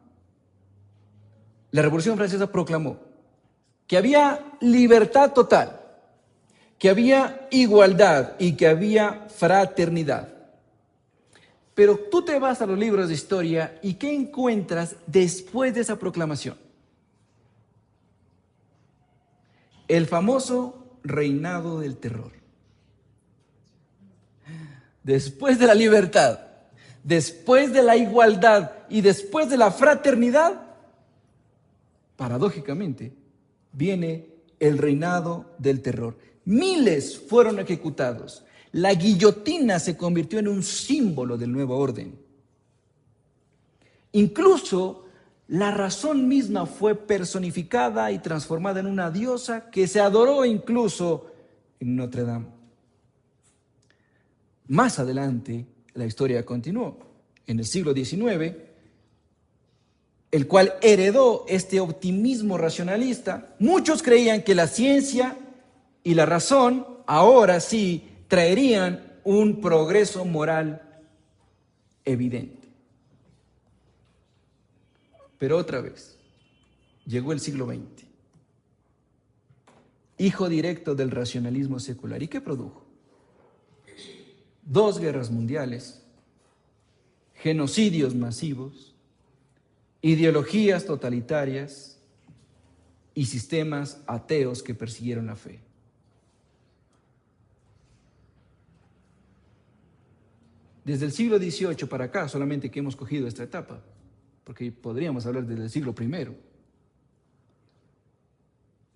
Revolución Francesa proclamó que había libertad total, que había igualdad y que había fraternidad. Pero tú te vas a los libros de historia y ¿qué encuentras después de esa proclamación? El famoso reinado del terror. Después de la libertad, después de la igualdad y después de la fraternidad, paradójicamente, viene el reinado del terror. Miles fueron ejecutados. La guillotina se convirtió en un símbolo del nuevo orden. Incluso la razón misma fue personificada y transformada en una diosa que se adoró incluso en Notre Dame. Más adelante, la historia continuó. En el siglo XIX, el cual heredó este optimismo racionalista, muchos creían que la ciencia y la razón ahora sí traerían un progreso moral evidente. Pero otra vez, llegó el siglo XX, hijo directo del racionalismo secular. ¿Y qué produjo? 2 guerras mundiales, genocidios masivos, ideologías totalitarias y sistemas ateos que persiguieron la fe. Desde el siglo XVIII para acá, solamente que hemos cogido esta etapa, porque podríamos hablar desde el siglo I.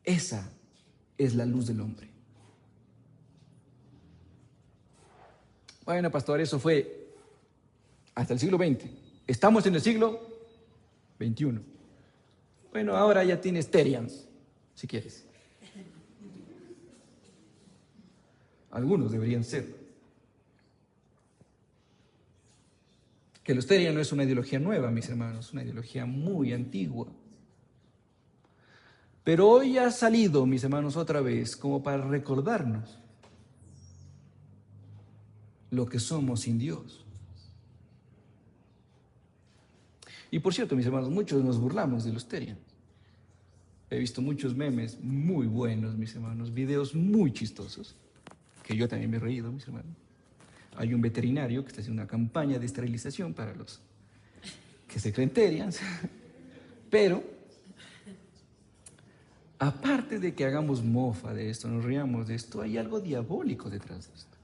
Esa es la luz del hombre. Bueno, pastor, eso fue hasta el siglo XX. Estamos en el siglo XXI. Bueno, ahora ya tienes Terians, si quieres. Algunos deberían ser. Que el Terians no es una ideología nueva, mis hermanos, es una ideología muy antigua. Pero hoy ha salido, mis hermanos, otra vez, como para recordarnos lo que somos sin Dios. Y por cierto, mis hermanos, muchos nos burlamos de los Terians. He visto muchos memes muy buenos, mis hermanos, videos muy chistosos, que yo también me he reído, mis hermanos. Hay un veterinario que está haciendo una campaña de esterilización para los que se creen Terians, pero aparte de que hagamos mofa de esto, nos riamos de esto, hay algo diabólico detrás de esto.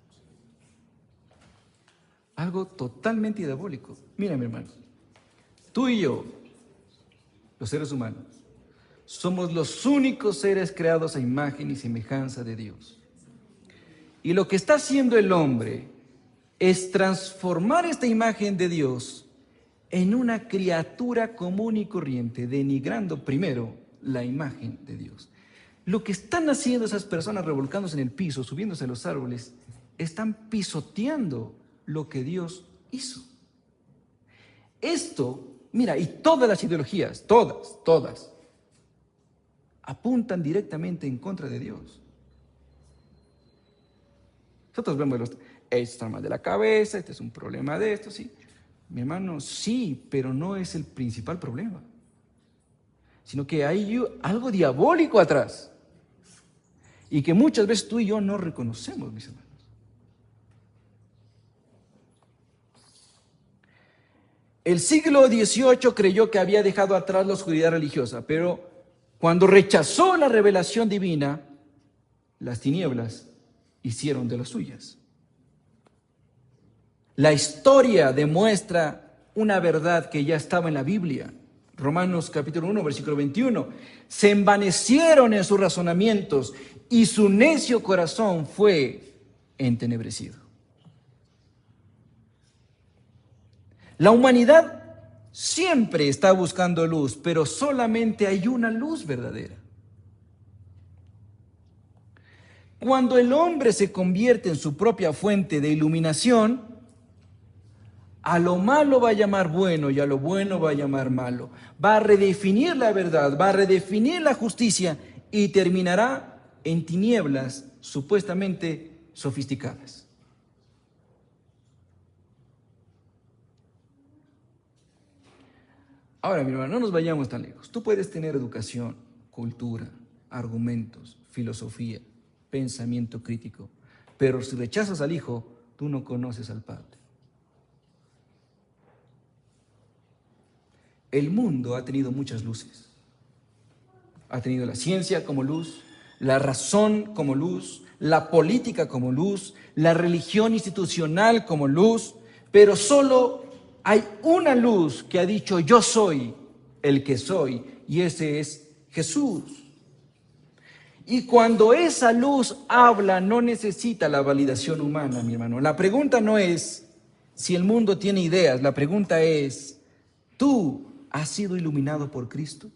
Algo totalmente diabólico. Mira, mi hermano, tú y yo, los seres humanos, somos los únicos seres creados a imagen y semejanza de Dios. Y lo que está haciendo el hombre es transformar esta imagen de Dios en una criatura común y corriente, denigrando primero la imagen de Dios. Lo que están haciendo esas personas revolcándose en el piso, subiéndose a los árboles, están pisoteando lo que Dios hizo. Esto, mira, y todas las ideologías, todas, apuntan directamente en contra de Dios. Nosotros vemos este está mal de la cabeza, este es un problema de esto, sí. Mi hermano, sí, pero no es el principal problema, sino que hay algo diabólico atrás y que muchas veces tú y yo no reconocemos, mis hermanos. El siglo XVIII creyó que había dejado atrás la oscuridad religiosa, pero cuando rechazó la revelación divina, las tinieblas hicieron de las suyas. La historia demuestra una verdad que ya estaba en la Biblia. Romanos capítulo 1, versículo 21. Se envanecieron en sus razonamientos y su necio corazón fue entenebrecido. La humanidad siempre está buscando luz, pero solamente hay una luz verdadera. Cuando el hombre se convierte en su propia fuente de iluminación, a lo malo va a llamar bueno y a lo bueno va a llamar malo. Va a redefinir la verdad, va a redefinir la justicia y terminará en tinieblas supuestamente sofisticadas. Ahora, mi hermano, no nos vayamos tan lejos. Tú puedes tener educación, cultura, argumentos, filosofía, pensamiento crítico, pero si rechazas al Hijo, tú no conoces al Padre. El mundo ha tenido muchas luces. Ha tenido la ciencia como luz, la razón como luz, la política como luz, la religión institucional como luz, pero solo hay una luz que ha dicho yo soy el que soy, y ese es Jesús. Y cuando esa luz habla no necesita la validación humana, mi hermano. La pregunta no es si el mundo tiene ideas, la pregunta es, ¿tú has sido iluminado por Cristo?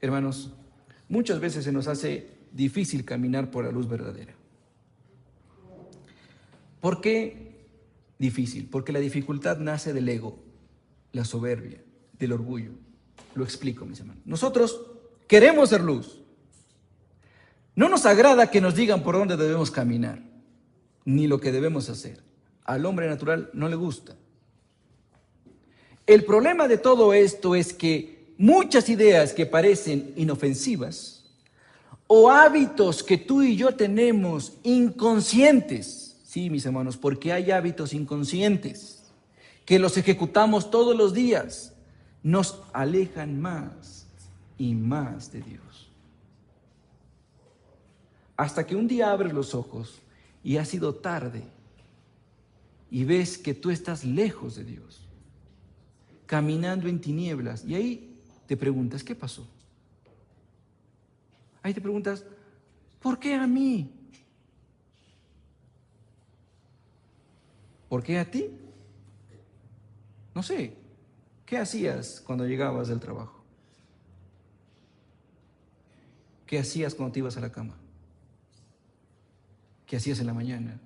Hermanos, muchas veces se nos hace difícil caminar por la luz verdadera. ¿Por qué difícil? Porque la dificultad nace del ego, la soberbia, del orgullo. Lo explico, mis hermanos. Nosotros queremos ser luz. No nos agrada que nos digan por dónde debemos caminar, ni lo que debemos hacer. Al hombre natural no le gusta. El problema de todo esto es que muchas ideas que parecen inofensivas o hábitos que tú y yo tenemos inconscientes, sí, mis hermanos, porque hay hábitos inconscientes que los ejecutamos todos los días, nos alejan más y más de Dios. Hasta que un día abres los ojos y ha sido tarde y ves que tú estás lejos de Dios, caminando en tinieblas, y ahí te preguntas, ¿qué pasó? Ahí te preguntas, ¿por qué a mí? ¿Por qué a ti? No sé, ¿qué hacías cuando llegabas del trabajo? ¿Qué hacías cuando te ibas a la cama? ¿Qué hacías en la mañana?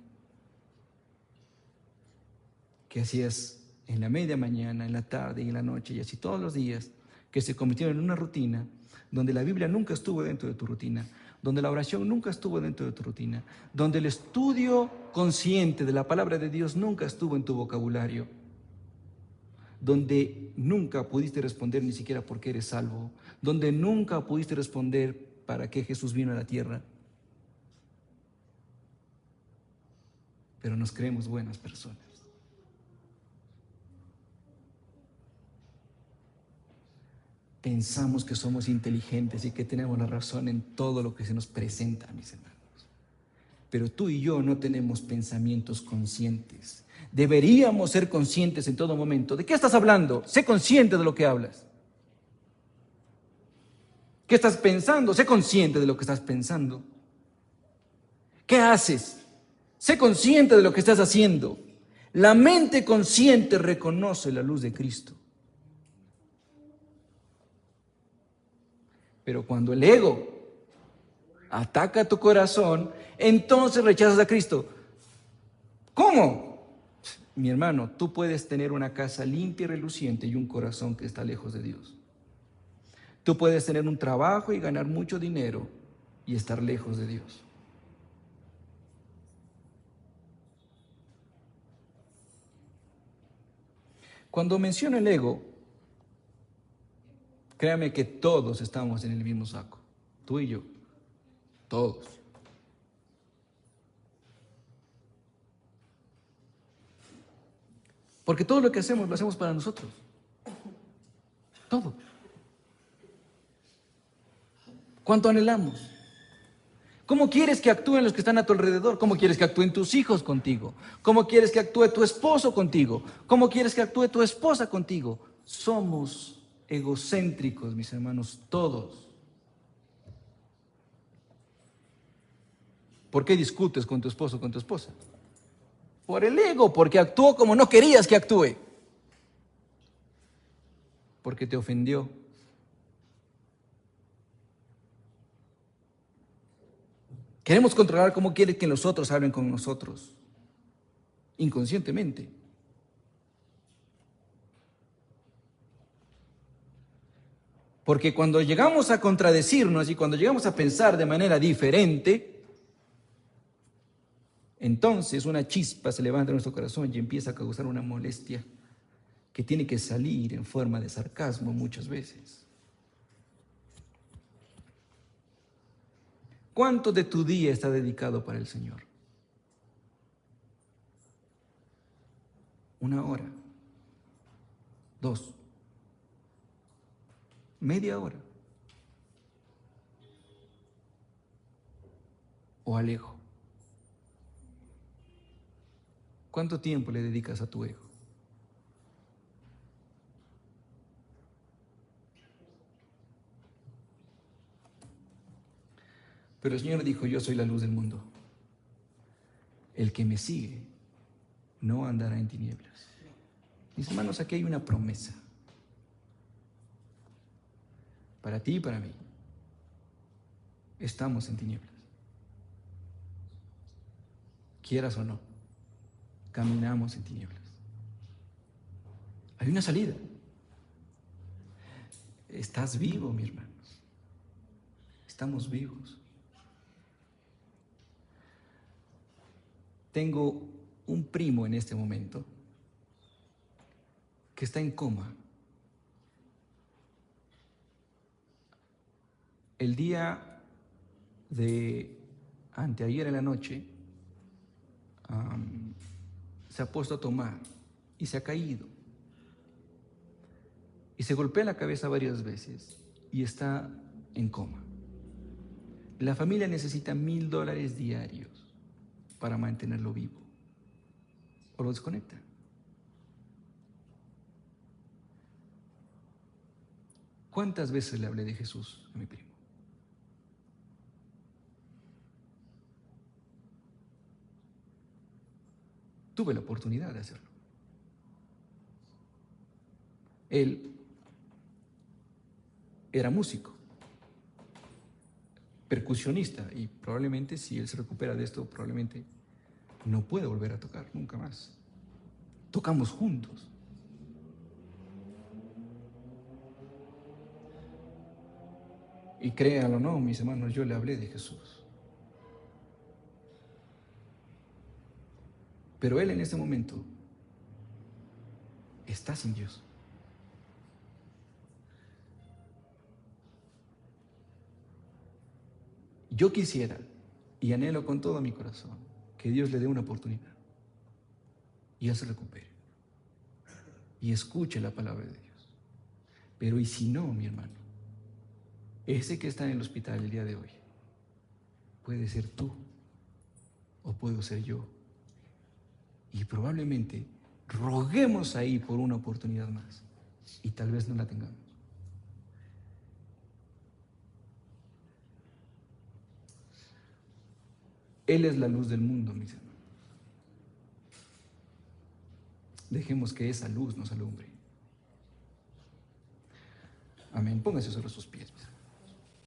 ¿Qué hacías en la media mañana, en la tarde y en la noche? Y así todos los días, que se convirtieron en una rutina donde la Biblia nunca estuvo dentro de tu rutina, donde la oración nunca estuvo dentro de tu rutina, donde el estudio consciente de la palabra de Dios nunca estuvo en tu vocabulario, donde nunca pudiste responder ni siquiera por qué eres salvo, donde nunca pudiste responder para qué Jesús vino a la tierra. Pero nos creemos buenas personas. Pensamos que somos inteligentes y que tenemos la razón en todo lo que se nos presenta, mis hermanos. Pero tú y yo no tenemos pensamientos conscientes. Deberíamos ser conscientes en todo momento. ¿De qué estás hablando? Sé consciente de lo que hablas. ¿Qué estás pensando? Sé consciente de lo que estás pensando. ¿Qué haces? Sé consciente de lo que estás haciendo. La mente consciente reconoce la luz de Cristo. Pero cuando el ego ataca tu corazón, entonces rechazas a Cristo. ¿Cómo? Mi hermano, tú puedes tener una casa limpia y reluciente y un corazón que está lejos de Dios. Tú puedes tener un trabajo y ganar mucho dinero y estar lejos de Dios. Cuando menciono el ego, créame que todos estamos en el mismo saco. Tú y yo. Todos. Porque todo lo que hacemos lo hacemos para nosotros. Todo. ¿Cuánto anhelamos? ¿Cómo quieres que actúen los que están a tu alrededor? ¿Cómo quieres que actúen tus hijos contigo? ¿Cómo quieres que actúe tu esposo contigo? ¿Cómo quieres que actúe tu esposa contigo? Somos egocéntricos, mis hermanos, todos. ¿Por qué discutes con tu esposo o con tu esposa? Por el ego, porque actuó como no querías que actúe. Porque te ofendió. Queremos controlar cómo quiere que los otros hablen con nosotros, inconscientemente. Porque cuando llegamos a contradecirnos y cuando llegamos a pensar de manera diferente, entonces una chispa se levanta en nuestro corazón y empieza a causar una molestia que tiene que salir en forma de sarcasmo muchas veces. ¿Cuánto de tu día está dedicado para el Señor? 1 hora, 2, media hora. O alejo. ¿Cuánto tiempo le dedicas a tu ego? Pero el Señor dijo, yo soy la luz del mundo. El que me sigue no andará en tinieblas. Mis hermanos, aquí hay una promesa. Para ti y para mí. Estamos en tinieblas. Quieras o no, caminamos en tinieblas. Hay una salida. Estás vivo, mi hermanos. Estamos vivos. Tengo un primo en este momento que está en coma. El día de anteayer en la noche se ha puesto a tomar y se ha caído. Y se golpea la cabeza varias veces y está en coma. La familia necesita $1,000 diarios para mantenerlo vivo. O lo desconecta. ¿Cuántas veces le hablé de Jesús a mi primo? Tuve la oportunidad de hacerlo. Él era músico, percusionista, y probablemente si él se recupera de esto, probablemente no puede volver a tocar nunca más. Tocamos juntos. Y créanlo o no, mis hermanos, yo le hablé de Jesús. Pero él en este momento está sin Dios. Yo quisiera y anhelo con todo mi corazón que Dios le dé una oportunidad y él se recupere y escuche la palabra de Dios. Pero y si no, mi hermano, ese que está en el hospital el día de hoy puede ser tú o puedo ser yo. Y probablemente roguemos ahí por una oportunidad más y tal vez no la tengamos. Él es la luz del mundo, mis hermanos. Dejemos que esa luz nos alumbre. Amén. Póngase sobre sus pies, mis hermanos.